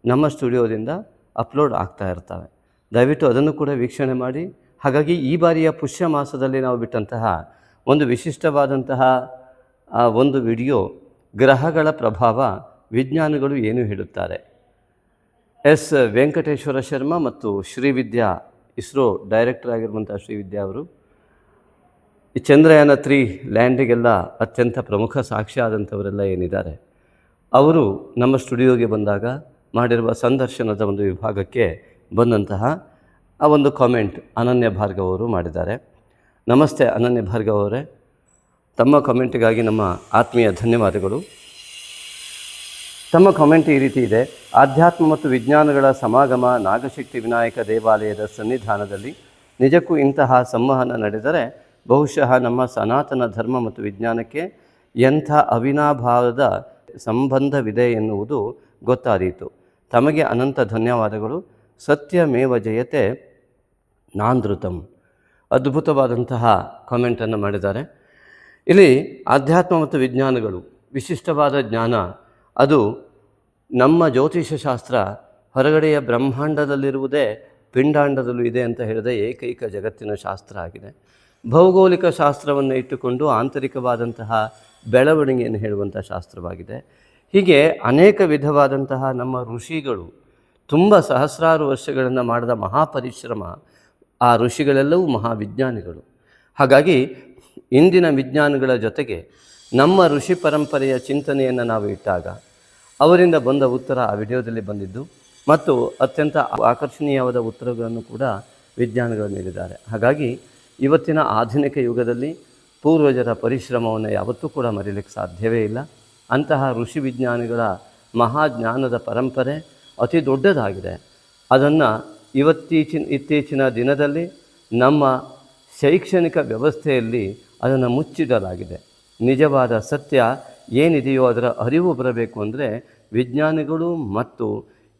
ನಮ್ಮ ಸ್ಟುಡಿಯೋದಿಂದ ಅಪ್ಲೋಡ್ ಆಗ್ತಾ ಇರ್ತವೆ. ದಯವಿಟ್ಟು ಅದನ್ನು ಕೂಡ ವೀಕ್ಷಣೆ ಮಾಡಿ. ಹಾಗಾಗಿ ಈ ಬಾರಿಯ ಪುಷ್ಯ ಮಾಸದಲ್ಲಿ ನಾವು ಬಿಟ್ಟಂತಹ ಒಂದು ವಿಶಿಷ್ಟವಾದಂತಹ ಒಂದು ವಿಡಿಯೋ, ಗ್ರಹಗಳ ಪ್ರಭಾವ, ವಿಜ್ಞಾನಿಗಳು ಏನು ಹೇಳುತ್ತಾರೆ. ಎಸ್ ವೆಂಕಟೇಶ್ವರ ಶರ್ಮಾ ಮತ್ತು ಶ್ರೀವಿದ್ಯಾ, ಇಸ್ರೋ ಡೈರೆಕ್ಟರ್ ಆಗಿರುವಂಥ ಶ್ರೀವಿದ್ಯಾ ಅವರು ಈ ಚಂದ್ರಯಾನ 3 ಲ್ಯಾಂಡಿಗೆಲ್ಲ ಅತ್ಯಂತ ಪ್ರಮುಖ ಸಾಕ್ಷಿ ಆದಂಥವರೆಲ್ಲ ಏನಿದ್ದಾರೆ, ಅವರು ನಮ್ಮ ಸ್ಟುಡಿಯೋಗೆ ಬಂದಾಗ ಮಾಡಿರುವ ಸಂದರ್ಶನದ ಒಂದು ವಿಭಾಗಕ್ಕೆ ಬಂದಂತಹ ಆ ಒಂದು ಕಾಮೆಂಟ್ ಅನನ್ಯ ಭಾರ್ಗವ್ ಅವರು ಮಾಡಿದ್ದಾರೆ. ನಮಸ್ತೆ ಅನನ್ಯ ಭಾರ್ಗವ್ ಅವರೇ. ತಮ್ಮ ಕಾಮೆಂಟಿಗಾಗಿ ನಮ್ಮ ಆತ್ಮೀಯ ಧನ್ಯವಾದಗಳು. ತಮ್ಮ ಕಾಮೆಂಟ್ ಈ ರೀತಿ ಇದೆ: ಆಧ್ಯಾತ್ಮ ಮತ್ತು ವಿಜ್ಞಾನಗಳ ಸಮಾಗಮ ನಾಗಶಕ್ತಿ ವಿನಾಯಕ ದೇವಾಲಯದ ಸನ್ನಿಧಾನದಲ್ಲಿ ನಿಜಕ್ಕೂ ಇಂತಹ ಸಂವಹನ ನಡೆದರೆ ಬಹುಶಃ ನಮ್ಮ ಸನಾತನ ಧರ್ಮ ಮತ್ತು ವಿಜ್ಞಾನಕ್ಕೆ ಎಂಥ ಅವಿನಾಭಾವದ ಸಂಬಂಧವಿದೆ ಎನ್ನುವುದು ಗೊತ್ತಾದೀತು. ತಮಗೆ ಅನಂತ ಧನ್ಯವಾದಗಳು. ಸತ್ಯಮೇವ ಜಯತೆ ನಾನೃತಂ. ಅದ್ಭುತವಾದಂತಹ ಕಾಮೆಂಟನ್ನು ಮಾಡಿದ್ದಾರೆ. ಇಲ್ಲಿ ಆಧ್ಯಾತ್ಮ ಮತ್ತು ವಿಜ್ಞಾನಗಳು, ವಿಶಿಷ್ಟವಾದ ಜ್ಞಾನ, ಅದು ನಮ್ಮ ಜ್ಯೋತಿಷ ಶಾಸ್ತ್ರ ಹೊರಗಡೆಯ ಬ್ರಹ್ಮಾಂಡದಲ್ಲಿರುವುದೇ ಪಿಂಡಾಂಡದಲ್ಲೂ ಇದೆ ಅಂತ ಹೇಳಿದ ಏಕೈಕ ಜಗತ್ತಿನ ಶಾಸ್ತ್ರ ಆಗಿದೆ. ಭೌಗೋಳಿಕ ಶಾಸ್ತ್ರವನ್ನು ಇಟ್ಟುಕೊಂಡು ಆಂತರಿಕವಾದಂತಹ ಬೆಳವಣಿಗೆಯನ್ನು ಹೇಳುವಂಥ ಶಾಸ್ತ್ರವಾಗಿದೆ. ಹೀಗೆ ಅನೇಕ ವಿಧವಾದಂತಹ ನಮ್ಮ ಋಷಿಗಳು ತುಂಬ ಸಹಸ್ರಾರು ವರ್ಷಗಳನ್ನು ಮಾಡಿದ ಮಹಾಪರಿಶ್ರಮ. ಆ ಋಷಿಗಳೆಲ್ಲವೂ ಮಹಾವಿಜ್ಞಾನಿಗಳು. ಹಾಗಾಗಿ ಇಂದಿನ ವಿಜ್ಞಾನಿಗಳ ಜೊತೆಗೆ ನಮ್ಮ ಋಷಿ ಪರಂಪರೆಯ ಚಿಂತನೆಯನ್ನು ನಾವು ಇಟ್ಟಾಗ ಅವರಿಂದ ಬಂದ ಉತ್ತರ ಆ ವಿಡಿಯೋದಲ್ಲಿ ಬಂದಿದ್ದು ಮತ್ತು ಅತ್ಯಂತ ಆಕರ್ಷಣೀಯವಾದ ಉತ್ತರಗಳನ್ನು ಕೂಡ ವಿಜ್ಞಾನಿಗಳು ನೀಡಿದ್ದಾರೆ. ಹಾಗಾಗಿ ಇವತ್ತಿನ ಆಧುನಿಕ ಯುಗದಲ್ಲಿ ಪೂರ್ವಜರ ಪರಿಶ್ರಮವನ್ನು ಯಾವತ್ತೂ ಕೂಡ ಮರೀಲಿಕ್ಕೆ ಸಾಧ್ಯವೇ ಇಲ್ಲ. ಅಂತಹ ಋಷಿ ವಿಜ್ಞಾನಿಗಳ ಮಹಾಜ್ಞಾನದ ಪರಂಪರೆ ಅತಿ ದೊಡ್ಡದಾಗಿದೆ. ಅದನ್ನು ಇತ್ತೀಚಿನ ದಿನದಲ್ಲಿ ನಮ್ಮ ಶೈಕ್ಷಣಿಕ ವ್ಯವಸ್ಥೆಯಲ್ಲಿ ಅದನ್ನು ಮುಚ್ಚಿಡಲಾಗಿದೆ. ನಿಜವಾದ ಸತ್ಯ ಏನಿದೆಯೋ ಅದರ ಅರಿವು ಬರಬೇಕು ಅಂದರೆ ವಿಜ್ಞಾನಿಗಳು ಮತ್ತು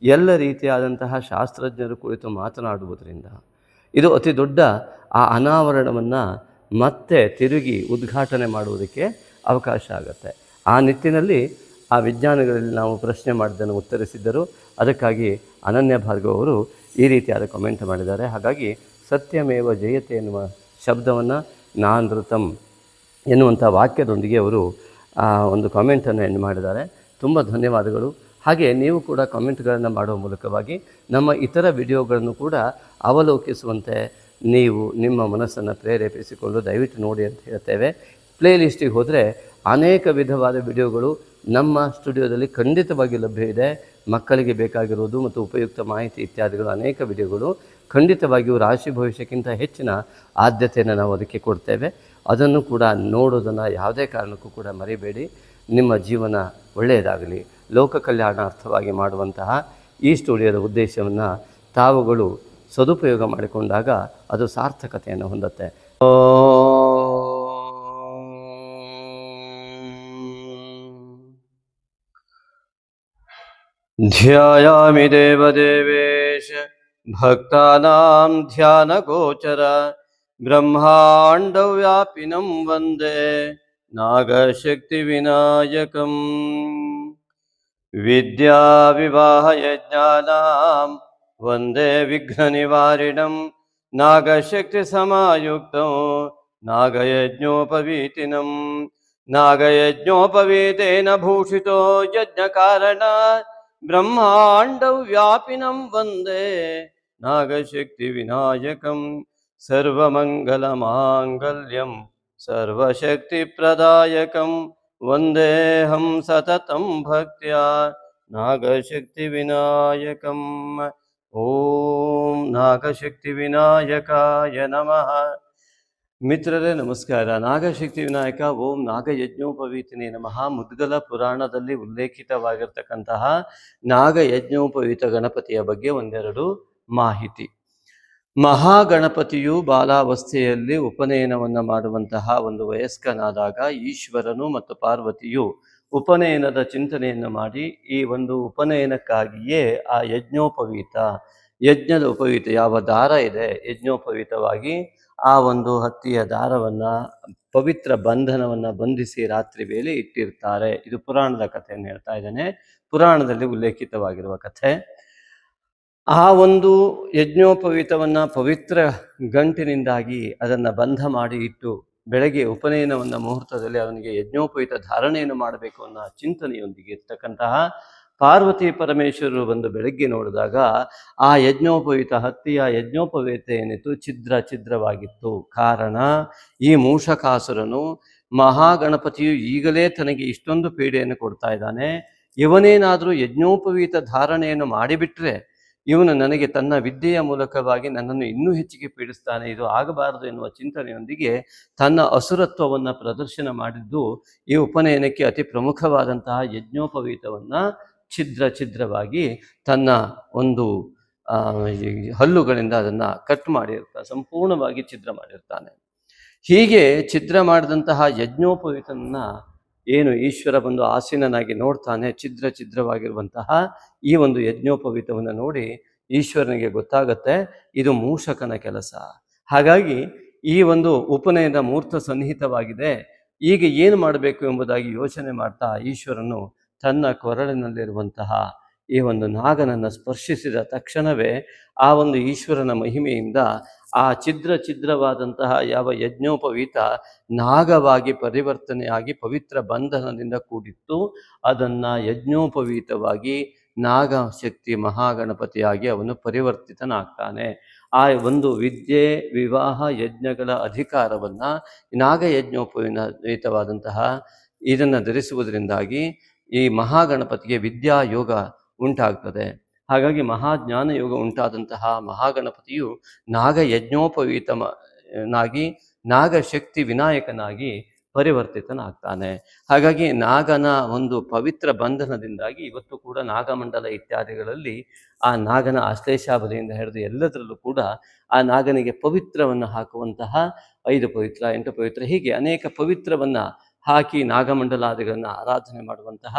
ಎಲ್ಲ ರೀತಿಯಾದಂತಹ ಶಾಸ್ತ್ರಜ್ಞರು ಕುರಿತು ಮಾತನಾಡುವುದರಿಂದ ಇದು ಅತಿ ದೊಡ್ಡ ಆ ಅನಾವರಣವನ್ನು ಮತ್ತೆ ತಿರುಗಿ ಉದ್ಘಾಟನೆ ಮಾಡುವುದಕ್ಕೆ ಅವಕಾಶ ಆಗುತ್ತೆ. ಆ ನಿಟ್ಟಿನಲ್ಲಿ ಆ ವಿಜ್ಞಾನಿಗಳಲ್ಲಿ ನಾವು ಪ್ರಶ್ನೆ ಮಾಡಿದ್ದನ್ನು ಉತ್ತರಿಸಿದ್ದರು. ಅದಕ್ಕಾಗಿ ಅನನ್ಯ ಭಾರ್ಗವ್ ಅವರು ಈ ರೀತಿಯಾದ ಕಮೆಂಟ್ ಮಾಡಿದ್ದಾರೆ. ಹಾಗಾಗಿ ಸತ್ಯಮೇವ ಜಯತೆ ಎನ್ನುವ ಶಬ್ದವನ್ನು ನಾನೃತಂ ಎನ್ನುವಂಥ ವಾಕ್ಯದೊಂದಿಗೆ ಅವರು ಒಂದು ಕಾಮೆಂಟನ್ನು ಎಂಡ್ ಮಾಡಿದ್ದಾರೆ. ತುಂಬ ಧನ್ಯವಾದಗಳು. ಹಾಗೆ ನೀವು ಕೂಡ ಕಾಮೆಂಟ್ಗಳನ್ನು ಮಾಡುವ ಮೂಲಕವಾಗಿ ನಮ್ಮ ಇತರ ವಿಡಿಯೋಗಳನ್ನು ಕೂಡ ಅವಲೋಕಿಸುವಂತೆ ನೀವು ನಿಮ್ಮ ಮನಸ್ಸನ್ನು ಪ್ರೇರೇಪಿಸಿಕೊಂಡು ದಯವಿಟ್ಟು ನೋಡಿ ಅಂತ ಹೇಳ್ತೇವೆ. ಪ್ಲೇ ಲಿಸ್ಟಿಗೆ ಹೋದರೆ ಅನೇಕ ವಿಧವಾದ ವಿಡಿಯೋಗಳು ನಮ್ಮ ಸ್ಟುಡಿಯೋದಲ್ಲಿ ಖಂಡಿತವಾಗಿ ಲಭ್ಯ ಇದೆ. ಮಕ್ಕಳಿಗೆ ಬೇಕಾಗಿರುವುದು ಮತ್ತು ಉಪಯುಕ್ತ ಮಾಹಿತಿ ಇತ್ಯಾದಿಗಳು ಅನೇಕ ವಿಡಿಯೋಗಳು ಖಂಡಿತವಾಗಿಯೂ ರಾಶಿ ಭವಿಷ್ಯಕ್ಕಿಂತ ಹೆಚ್ಚಿನ ಆದ್ಯತೆಯನ್ನು ನಾವು ಅದಕ್ಕೆ ಕೊಡ್ತೇವೆ. ಅದನ್ನು ಕೂಡ ನೋಡೋದನ್ನು ಯಾವುದೇ ಕಾರಣಕ್ಕೂ ಕೂಡ ಮರಿಬೇಡಿ. ನಿಮ್ಮ ಜೀವನ ಒಳ್ಳೆಯದಾಗಲಿ, ಲೋಕ ಕಲ್ಯಾಣಾರ್ಥವಾಗಿ ಮಾಡುವಂತಹ ಈ ಸ್ಟುಡಿಯೋದ ಉದ್ದೇಶವನ್ನು ತಾವುಗಳು ಸದುಪಯೋಗ ಮಾಡಿಕೊಂಡಾಗ ಅದು ಸಾರ್ಥಕತೆಯನ್ನು ಹೊಂದುತ್ತೆ. ಧ್ಯಾಯಾಮಿ ದೇವದೇವೇಶ ಭಕ್ತಾನಾಂ ಧ್ಯಾನಗೋಚರ ಬ್ರಹ್ಮಾಂಡವ್ಯಾಪಿನಂ ವಂದೇ ನಾಗಶಕ್ತಿ ವಿನಾಯಕಂ. ವಿದ್ಯಾ ವಿವಾಹ ಯಜ್ಞಾನಾಂ ವಂದೇ ವಿಘ್ನ ನಿವಾರಿಣಂ ನಾಗಶಕ್ತಿ ಸಮಾಯುಕ್ತಂ ನಾಗಯಜ್ಞೋಪವೀತಿನಂ. ನಾಗಯಜ್ಞೋಪವೀತೇನ ಭೂಷಿತೋ ಯಜ್ಞ ಕಾರಣ ಬ್ರಹ್ಮಾಂಡವ್ಯಾಪಿನಂ ವಂದೇ ನಾಗಶಕ್ತಿ ವಿನಾಯಕಂ. ಸರ್ವಮಂಗಲ ಮಾಂಗಲ್ಯಂ ಸರ್ವಶಕ್ತಿ ಪ್ರದಾಯಕಂ ವಂದೇಹಂ ಸತತಂ ಭಕ್ತ್ಯಾ ನಾಗಶಕ್ತಿ ವಿನಾಯಕಂ. ಓಂ ನಾಗಶಕ್ತಿ ವಿನಾಯಕಾಯ ನಮಃ. ಮಿತ್ರರೇ ನಮಸ್ಕಾರ. ನಾಗಶಕ್ತಿ ವಿನಾಯಕ ಓಂ ನಾಗಯಜ್ಞೋಪವೀತನೇ ನಮಃ. ಮುದ್ಗಲ ಪುರಾಣದಲ್ಲಿ ಉಲ್ಲೇಖಿತವಾಗಿರ್ತಕ್ಕಂತಹ ನಾಗಯಜ್ಞೋಪವೀತ ಗಣಪತಿಯ ಬಗ್ಗೆ ಒಂದೆರಡು ಮಾಹಿತಿ. ಮಹಾಗಣಪತಿಯು ಬಾಲಾವಸ್ಥೆಯಲ್ಲಿ ಉಪನಯನವನ್ನು ಮಾಡುವಂತಹ ಒಂದು ವಯಸ್ಕನಾದಾಗ ಈಶ್ವರನು ಮತ್ತು ಪಾರ್ವತಿಯು ಉಪನಯನದ ಚಿಂತನೆಯನ್ನು ಮಾಡಿ ಈ ಒಂದು ಉಪನಯನಕ್ಕಾಗಿಯೇ ಆ ಯಜ್ಞದ ಉಪವೀತ ಯಾವ ದಾರ ಇದೆ ಯಜ್ಞೋಪವೀತವಾಗಿ ಆ ಒಂದು ಹತ್ತಿಯ ದಾರವನ್ನು ಪವಿತ್ರ ಬಂಧನವನ್ನು ಬಂಧಿಸಿ ರಾತ್ರಿ ವೇಳೆ ಇಟ್ಟಿರ್ತಾರೆ. ಇದು ಪುರಾಣದ ಕಥೆಯನ್ನು ಹೇಳ್ತಾ ಇದ್ದೇನೆ, ಪುರಾಣದಲ್ಲಿ ಉಲ್ಲೇಖಿತವಾಗಿರುವ ಕಥೆ. ಆ ಒಂದು ಯಜ್ಞೋಪವೀತವನ್ನು ಪವಿತ್ರ ಗಂಟಿನಿಂದಾಗಿ ಅದನ್ನು ಬಂಧ ಮಾಡಿ ಇಟ್ಟು ಬೆಳಗ್ಗೆ ಉಪನಯನವನ್ನು ಮುಹೂರ್ತದಲ್ಲಿ ಅವನಿಗೆ ಯಜ್ಞೋಪವೀತ ಧಾರಣೆಯನ್ನು ಮಾಡಬೇಕು ಅನ್ನೋ ಚಿಂತನೆಯೊಂದಿಗೆ ಇರ್ತಕ್ಕಂತಹ ಪಾರ್ವತಿ ಪರಮೇಶ್ವರರು ಬಂದು ಬೆಳಗ್ಗೆ ನೋಡಿದಾಗ ಆ ಯಜ್ಞೋಪವೀತ ಹತ್ತಿಯ ಯಜ್ಞೋಪವೀತ ಏನಿತ್ತು ಛಿದ್ರವಾಗಿತ್ತು. ಕಾರಣ ಈ ಮೂಷಕಾಸುರನು ಮಹಾಗಣಪತಿಯು ಈಗಲೇ ತನಗೆ ಇಷ್ಟೊಂದು ಪೀಡೆಯನ್ನು ಕೊಡ್ತಾ ಇದ್ದಾನೆ, ಇವನೇನಾದರೂ ಯಜ್ಞೋಪವೀತ ಧಾರಣೆಯನ್ನು ಮಾಡಿಬಿಟ್ರೆ ಇವನು ನನಗೆ ತನ್ನ ವಿದ್ಯೆಯ ಮೂಲಕವಾಗಿ ನನ್ನನ್ನು ಇನ್ನೂ ಹೆಚ್ಚಿಗೆ ಪೀಡಿಸ್ತಾನೆ, ಇದು ಆಗಬಾರದು ಎನ್ನುವ ಚಿಂತನೆಯೊಂದಿಗೆ ತನ್ನ ಅಸುರತ್ವವನ್ನು ಪ್ರದರ್ಶನ ಮಾಡಿದ್ದು ಈ ಉಪನಯನಕ್ಕೆ ಅತಿ ಪ್ರಮುಖವಾದಂತಹ ಯಜ್ಞೋಪವೀತವನ್ನು ಛಿದ್ರವಾಗಿ ತನ್ನ ಒಂದು ಹಲ್ಲುಗಳಿಂದ ಅದನ್ನು ಕಟ್ ಮಾಡಿರ್ತಾನೆ, ಸಂಪೂರ್ಣವಾಗಿ ಛಿದ್ರ ಮಾಡಿರ್ತಾನೆ. ಹೀಗೆ ಛಿದ್ರ ಮಾಡಿದಂತಹ ಯಜ್ಞೋಪವೀತನನ್ನ ಏನು ಈಶ್ವರ ಬಂದು ಆಸೀನನಾಗಿ ನೋಡ್ತಾನೆ, ಛಿದ್ರವಾಗಿರುವಂತಹ ಈ ಒಂದು ಯಜ್ಞೋಪವೀತವನ್ನು ನೋಡಿ ಈಶ್ವರನಿಗೆ ಗೊತ್ತಾಗತ್ತೆ ಇದು ಮೂಷಕನ ಕೆಲಸ. ಹಾಗಾಗಿ ಈ ಒಂದು ಉಪನಯನ ಮೂರ್ತ ಸನ್ನಿಹಿತವಾಗಿದೆ, ಈಗ ಏನು ಮಾಡಬೇಕು ಎಂಬುದಾಗಿ ಯೋಚನೆ ಮಾಡ್ತಾ ಈಶ್ವರನು ತನ್ನ ಕೊರಳಿನಲ್ಲಿರುವಂತಹ ಈ ಒಂದು ನಾಗನನ್ನು ಸ್ಪರ್ಶಿಸಿದ ತಕ್ಷಣವೇ ಆ ಒಂದು ಈಶ್ವರನ ಮಹಿಮೆಯಿಂದ ಆ ಛಿದ್ರವಾದಂತಹ ಯಾವ ಯಜ್ಞೋಪವೀತ ನಾಗವಾಗಿ ಪರಿವರ್ತನೆಯಾಗಿ ಪವಿತ್ರ ಬಂಧನದಿಂದ ಕೂಡಿತ್ತು, ಅದನ್ನು ಯಜ್ಞೋಪವೀತವಾಗಿ ನಾಗ ಶಕ್ತಿ ಮಹಾಗಣಪತಿಯಾಗಿ ಅವನು ಪರಿವರ್ತಿತನಾಗ್ತಾನೆ. ಆ ಒಂದು ವಿದ್ಯೆ ವಿವಾಹ ಯಜ್ಞಗಳ ಅಧಿಕಾರವನ್ನು ನಾಗಯಜ್ಞೋಪವೀತವಾದಂತಹ ಇದನ್ನು ಧರಿಸುವುದರಿಂದಾಗಿ ಈ ಮಹಾಗಣಪತಿಗೆ ವಿದ್ಯಾಯೋಗ ಉಂಟಾಗ್ತದೆ. ಹಾಗಾಗಿ ಮಹಾಜ್ಞಾನ ಯೋಗ ಉಂಟಾದಂತಹ ಮಹಾಗಣಪತಿಯು ನಾಗಯಜ್ಞೋಪವೀತನಾಗಿ ನಾಗಶಕ್ತಿ ವಿನಾಯಕನಾಗಿ ಪರಿವರ್ತಿತನಾಗ್ತಾನೆ. ಹಾಗಾಗಿ ನಾಗನ ಒಂದು ಪವಿತ್ರ ಬಂಧನದಿಂದಾಗಿ ಇವತ್ತು ಕೂಡ ನಾಗಮಂಡಲ ಇತ್ಯಾದಿಗಳಲ್ಲಿ ಆ ನಾಗನ ಆಶ್ಲೇಷಾಬಲಿಯಿಂದ ಹಿಡಿದು ಎಲ್ಲದರಲ್ಲೂ ಕೂಡ ಆ ನಾಗನಿಗೆ ಪವಿತ್ರವನ್ನು ಹಾಕುವಂತಹ 5 ಪವಿತ್ರ 8 ಪವಿತ್ರ ಹೀಗೆ ಅನೇಕ ಪವಿತ್ರವನ್ನು ಹಾಕಿ ನಾಗಮಂಡಲಾದಿಗಳನ್ನು ಆರಾಧನೆ ಮಾಡುವಂತಹ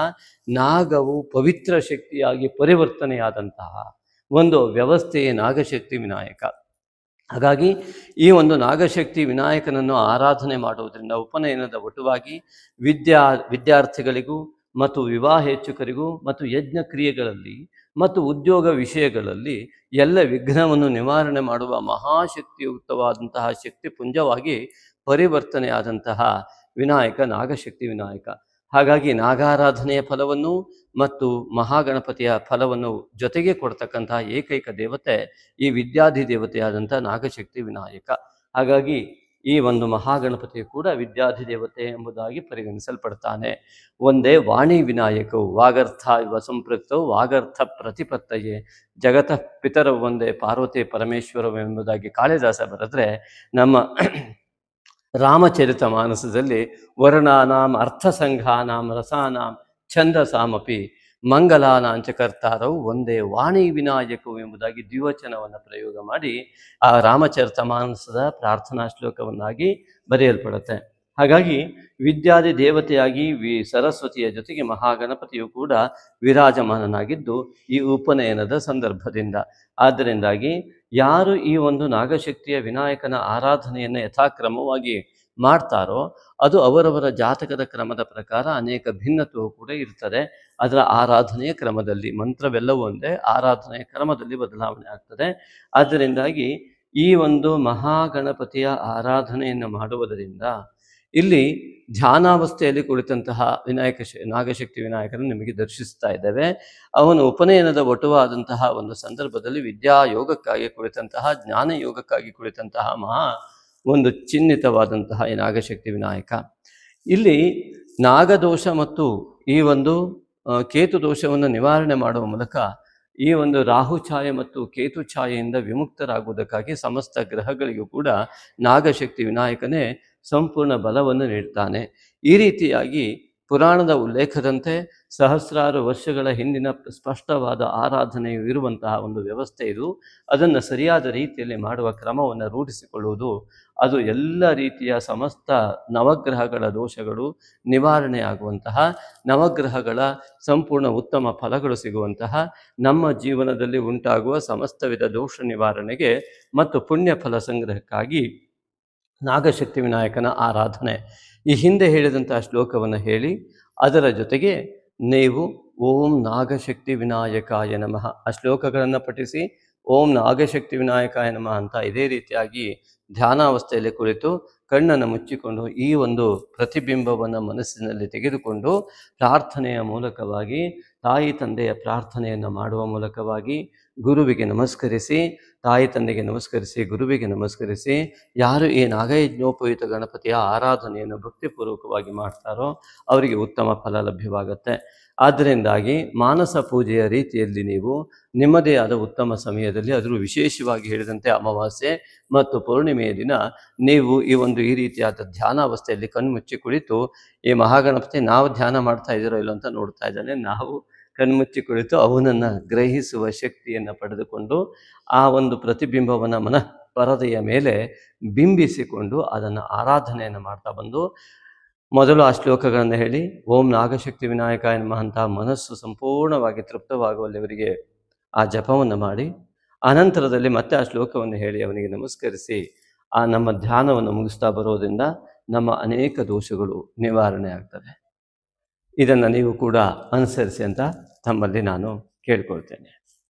ನಾಗವು ಪವಿತ್ರ ಶಕ್ತಿಯಾಗಿ ಪರಿವರ್ತನೆಯಾದಂತಹ ಒಂದು ವ್ಯವಸ್ಥೆಯೇ ನಾಗಶಕ್ತಿ ವಿನಾಯಕ. ಹಾಗಾಗಿ ಈ ಒಂದು ನಾಗಶಕ್ತಿ ವಿನಾಯಕನನ್ನು ಆರಾಧನೆ ಮಾಡುವುದರಿಂದ ಉಪನಯನದ ಒಟುವಾಗಿ ವಿದ್ಯಾರ್ಥಿಗಳಿಗೂ ಮತ್ತು ವಿವಾಹೇಚ್ಛುಕರಿಗೂ ಮತ್ತು ಯಜ್ಞ ಕ್ರಿಯೆಗಳಲ್ಲಿ ಮತ್ತು ಉದ್ಯೋಗ ವಿಷಯಗಳಲ್ಲಿ ಎಲ್ಲ ವಿಘ್ನವನ್ನು ನಿವಾರಣೆ ಮಾಡುವ ಮಹಾಶಕ್ತಿಯುಕ್ತವಾದಂತಹ ಶಕ್ತಿ ಪುಂಜವಾಗಿ ಪರಿವರ್ತನೆಯಾದಂತಹ ವಿನಾಯಕ ನಾಗಶಕ್ತಿ ವಿನಾಯಕ. ಹಾಗಾಗಿ ನಾಗಾರಾಧನೆಯ ಫಲವನ್ನು ಮತ್ತು ಮಹಾಗಣಪತಿಯ ಫಲವನ್ನು ಜೊತೆಗೆ ಕೊಡ್ತಕ್ಕಂತಹ ಏಕೈಕ ದೇವತೆ ಈ ವಿದ್ಯಾಧಿ ದೇವತೆಯಾದಂಥ ನಾಗಶಕ್ತಿ ವಿನಾಯಕ. ಹಾಗಾಗಿ ಈ ಒಂದು ಮಹಾಗಣಪತಿಯು ಕೂಡ ವಿದ್ಯಾಧಿ ದೇವತೆ ಎಂಬುದಾಗಿ ಪರಿಗಣಿಸಲ್ಪಡ್ತಾನೆ. ಒಂದೇ ವಾಣಿ ವಿನಾಯಕವು ವಾಗರ್ಥ ಇವ ಸಂಪೃಕ್ತವು ವಾಗರ್ಥ ಪ್ರತಿಪತ್ತಯೇ ಜಗತಃ ಪಿತರವು ಒಂದೇ ಪಾರ್ವತಿ ಪರಮೇಶ್ವರವೆಂಬುದಾಗಿ ಕಾಳಿದಾಸ ಬರೆದ್ರೆ, ನಮ್ಮ ರಾಮಚರಿತ ಮಾನಸದಲ್ಲಿ ವರ್ಣಾನಾಂ ಅರ್ಥಸಂಘಾನಾಂ ರಸಾನಾಂ ಛಂದಸಾಮಪಿ ಮಂಗಲಾನಾಂಚ ಕರ್ತಾರವು ಒಂದೇ ವಾಣಿ ವಿನಾಯಕವು ಎಂಬುದಾಗಿ ದ್ವಿವಚನವನ್ನು ಪ್ರಯೋಗ ಮಾಡಿ ಆ ರಾಮಚರಿತ ಮಾನಸದ ಪ್ರಾರ್ಥನಾ ಶ್ಲೋಕವನ್ನಾಗಿ ಬರೆಯಲ್ಪಡುತ್ತೆ. ಹಾಗಾಗಿ ವಿದ್ಯಾದಿ ದೇವತೆಯಾಗಿ ಸರಸ್ವತಿಯ ಜೊತೆಗೆ ಮಹಾಗಣಪತಿಯು ಕೂಡ ವಿರಾಜಮಾನನಾಗಿದ್ದು ಈ ಉಪನಯನದ ಸಂದರ್ಭದಿಂದ. ಆದ್ದರಿಂದಾಗಿ ಯಾರು ಈ ಒಂದು ನಾಗಶಕ್ತಿಯ ವಿನಾಯಕನ ಆರಾಧನೆಯನ್ನು ಯಥಾಕ್ರಮವಾಗಿ ಮಾಡ್ತಾರೋ ಅದು ಅವರವರ ಜಾತಕದ ಕ್ರಮದ ಪ್ರಕಾರ ಅನೇಕ ಭಿನ್ನತ್ವವು ಕೂಡ ಇರ್ತದೆ. ಅದರ ಆರಾಧನೆಯ ಕ್ರಮದಲ್ಲಿ ಮಂತ್ರವೆಲ್ಲವೂ ಒಂದೇ, ಆರಾಧನೆಯ ಕ್ರಮದಲ್ಲಿ ಬದಲಾವಣೆ ಆಗ್ತದೆ. ಆದ್ದರಿಂದಾಗಿ ಈ ಒಂದು ಮಹಾಗಣಪತಿಯ ಆರಾಧನೆಯನ್ನು ಮಾಡುವುದರಿಂದ ಇಲ್ಲಿ ಧ್ಯಾನಾವಸ್ಥೆಯಲ್ಲಿ ಕುಳಿತಂತಹ ನಾಗಶಕ್ತಿ ವಿನಾಯಕರನ್ನು ನಿಮಗೆ ದರ್ಶಿಸ್ತಾ ಇದ್ದೇವೆ. ಅವನು ಉಪನಯನದ ಒಟುವಾದಂತಹ ಒಂದು ಸಂದರ್ಭದಲ್ಲಿ ವಿದ್ಯಾಯೋಗಕ್ಕಾಗಿ ಕುಳಿತಂತಹ ಜ್ಞಾನ ಯೋಗಕ್ಕಾಗಿ ಕುಳಿತಂತಹ ಒಂದು ಚಿಹ್ನಿತವಾದಂತಹ ಈ ನಾಗಶಕ್ತಿ ವಿನಾಯಕ. ಇಲ್ಲಿ ನಾಗದೋಷ ಮತ್ತು ಈ ಒಂದು ಕೇತು ದೋಷವನ್ನು ನಿವಾರಣೆ ಮಾಡುವ ಮೂಲಕ ಈ ಒಂದು ರಾಹು ಛಾಯೆ ಮತ್ತು ಕೇತು ಛಾಯೆಯಿಂದ ವಿಮುಕ್ತರಾಗುವುದಕ್ಕಾಗಿ ಸಮಸ್ತ ಗ್ರಹಗಳಿಗೂ ಕೂಡ ನಾಗಶಕ್ತಿ ವಿನಾಯಕನೇ ಸಂಪೂರ್ಣ ಬಲವನ್ನು ನೀಡ್ತಾನೆ. ಈ ರೀತಿಯಾಗಿ ಪುರಾಣದ ಉಲ್ಲೇಖದಂತೆ ಸಹಸ್ರಾರು ವರ್ಷಗಳ ಹಿಂದಿನ ಸ್ಪಷ್ಟವಾದ ಆರಾಧನೆಯು ಇರುವಂತಹ ಒಂದು ವ್ಯವಸ್ಥೆ ಇದು. ಅದನ್ನು ಸರಿಯಾದ ರೀತಿಯಲ್ಲಿ ಮಾಡುವ ಕ್ರಮವನ್ನು ರೂಢಿಸಿಕೊಳ್ಳುವುದು, ಅದು ಎಲ್ಲ ರೀತಿಯ ಸಮಸ್ತ ನವಗ್ರಹಗಳ ದೋಷಗಳು ನಿವಾರಣೆಯಾಗುವಂತಹ, ನವಗ್ರಹಗಳ ಸಂಪೂರ್ಣ ಉತ್ತಮ ಫಲಗಳು ಸಿಗುವಂತಹ, ನಮ್ಮ ಜೀವನದಲ್ಲಿ ಉಂಟಾಗುವ ಸಮಸ್ತ ವಿಧ ದೋಷ ನಿವಾರಣೆಗೆ ಮತ್ತು ಪುಣ್ಯ ಫಲ ಸಂಗ್ರಹಕ್ಕಾಗಿ ನಾಗಶಕ್ತಿ ವಿನಾಯಕನ ಆರಾಧನೆ. ಈ ಹಿಂದೆ ಹೇಳಿದಂತಹ ಶ್ಲೋಕವನ್ನು ಹೇಳಿ ಅದರ ಜೊತೆಗೆ ನೀವು ಓಂ ನಾಗಶಕ್ತಿ ವಿನಾಯಕಾಯ ನಮಃ ಆ ಶ್ಲೋಕಗಳನ್ನು ಪಠಿಸಿ ಓಂ ನಾಗಶಕ್ತಿ ವಿನಾಯಕಾಯ ನಮಃ ಅಂತ ಇದೇ ರೀತಿಯಾಗಿ ಧ್ಯಾನಾವಸ್ಥೆಯಲ್ಲಿ ಕುಳಿತು ಕಣ್ಣನ್ನು ಮುಚ್ಚಿಕೊಂಡು ಈ ಒಂದು ಪ್ರತಿಬಿಂಬವನ್ನು ಮನಸ್ಸಿನಲ್ಲಿ ತೆಗೆದುಕೊಂಡು ಪ್ರಾರ್ಥನೆಯ ಮೂಲಕವಾಗಿ ತಾಯಿ ತಂದೆಯ ಪ್ರಾರ್ಥನೆಯನ್ನು ಮಾಡುವ ಮೂಲಕವಾಗಿ ಗುರುವಿಗೆ ನಮಸ್ಕರಿಸಿ ತಾಯಿ ತಂದೆಗೆ ನಮಸ್ಕರಿಸಿ, ಗುರುವಿಗೆ ನಮಸ್ಕರಿಸಿ, ಯಾರು ಈ ನಾಗಯಜ್ಞೋಪಯುಕ್ತ ಗಣಪತಿಯ ಆರಾಧನೆಯನ್ನು ಭಕ್ತಿಪೂರ್ವಕವಾಗಿ ಮಾಡ್ತಾರೋ ಅವರಿಗೆ ಉತ್ತಮ ಫಲ ಲಭ್ಯವಾಗುತ್ತೆ. ಆದ್ದರಿಂದಾಗಿ ಮಾನಸ ಪೂಜೆಯ ರೀತಿಯಲ್ಲಿ ನೀವು ನಿಮ್ಮದೇ ಆದ ಉತ್ತಮ ಸಮಯದಲ್ಲಿ, ಅದರಲ್ಲೂ ವಿಶೇಷವಾಗಿ ಹೇಳಿದಂತೆ ಅಮಾವಾಸ್ಯೆ ಮತ್ತು ಪೌರ್ಣಿಮೆಯ ದಿನ ನೀವು ಈ ರೀತಿಯಾದ ಧ್ಯಾನಾವಸ್ಥೆಯಲ್ಲಿ ಕಣ್ಮುಚ್ಚಿ ಕುಳಿತು ಈ ಮಹಾಗಣಪತಿ ನಾವು ಧ್ಯಾನ ಮಾಡ್ತಾ ಇದ್ದೀರೋ ಇಲ್ಲೋ ಅಂತ ನೋಡ್ತಾ ಇದ್ದಾನೆ. ನಾವು ಕಣ್ಮುಚ್ಚಿ ಕುಳಿತು ಅವನನ್ನು ಗ್ರಹಿಸುವ ಶಕ್ತಿಯನ್ನು ಪಡೆದುಕೊಂಡು ಆ ಒಂದು ಪ್ರತಿಬಿಂಬವನ್ನು ಮನಃ ಪರದೆಯ ಮೇಲೆ ಬಿಂಬಿಸಿಕೊಂಡು ಅದನ್ನು ಆರಾಧನೆಯನ್ನು ಮಾಡ್ತಾ ಬಂದು ಮೊದಲು ಆ ಶ್ಲೋಕಗಳನ್ನು ಹೇಳಿ ಓಂ ನಾಗಶಕ್ತಿ ವಿನಾಯಕಾಯ ನಮಃ ಅಂತ ಮನಸ್ಸು ಸಂಪೂರ್ಣವಾಗಿ ತೃಪ್ತವಾಗುವಲ್ಲಿವರಿಗೆ ಆ ಜಪವನ್ನು ಮಾಡಿ, ಅನಂತರದಲ್ಲಿ ಮತ್ತೆ ಆ ಶ್ಲೋಕವನ್ನು ಹೇಳಿ ಅವನಿಗೆ ನಮಸ್ಕರಿಸಿ ಆ ನಮ್ಮ ಧ್ಯಾನವನ್ನು ಮುಗಿಸ್ತಾ ಬರೋದ್ರಿಂದ ನಮ್ಮ ಅನೇಕ ದೋಷಗಳು ನಿವಾರಣೆ ಆಗ್ತವೆ. ಇದನ್ನು ನೀವು ಕೂಡ ಅನುಸರಿಸಿ ಅಂತ ತಮ್ಮಲ್ಲಿ ನಾನು ಕೇಳ್ಕೊಳ್ತೇನೆ.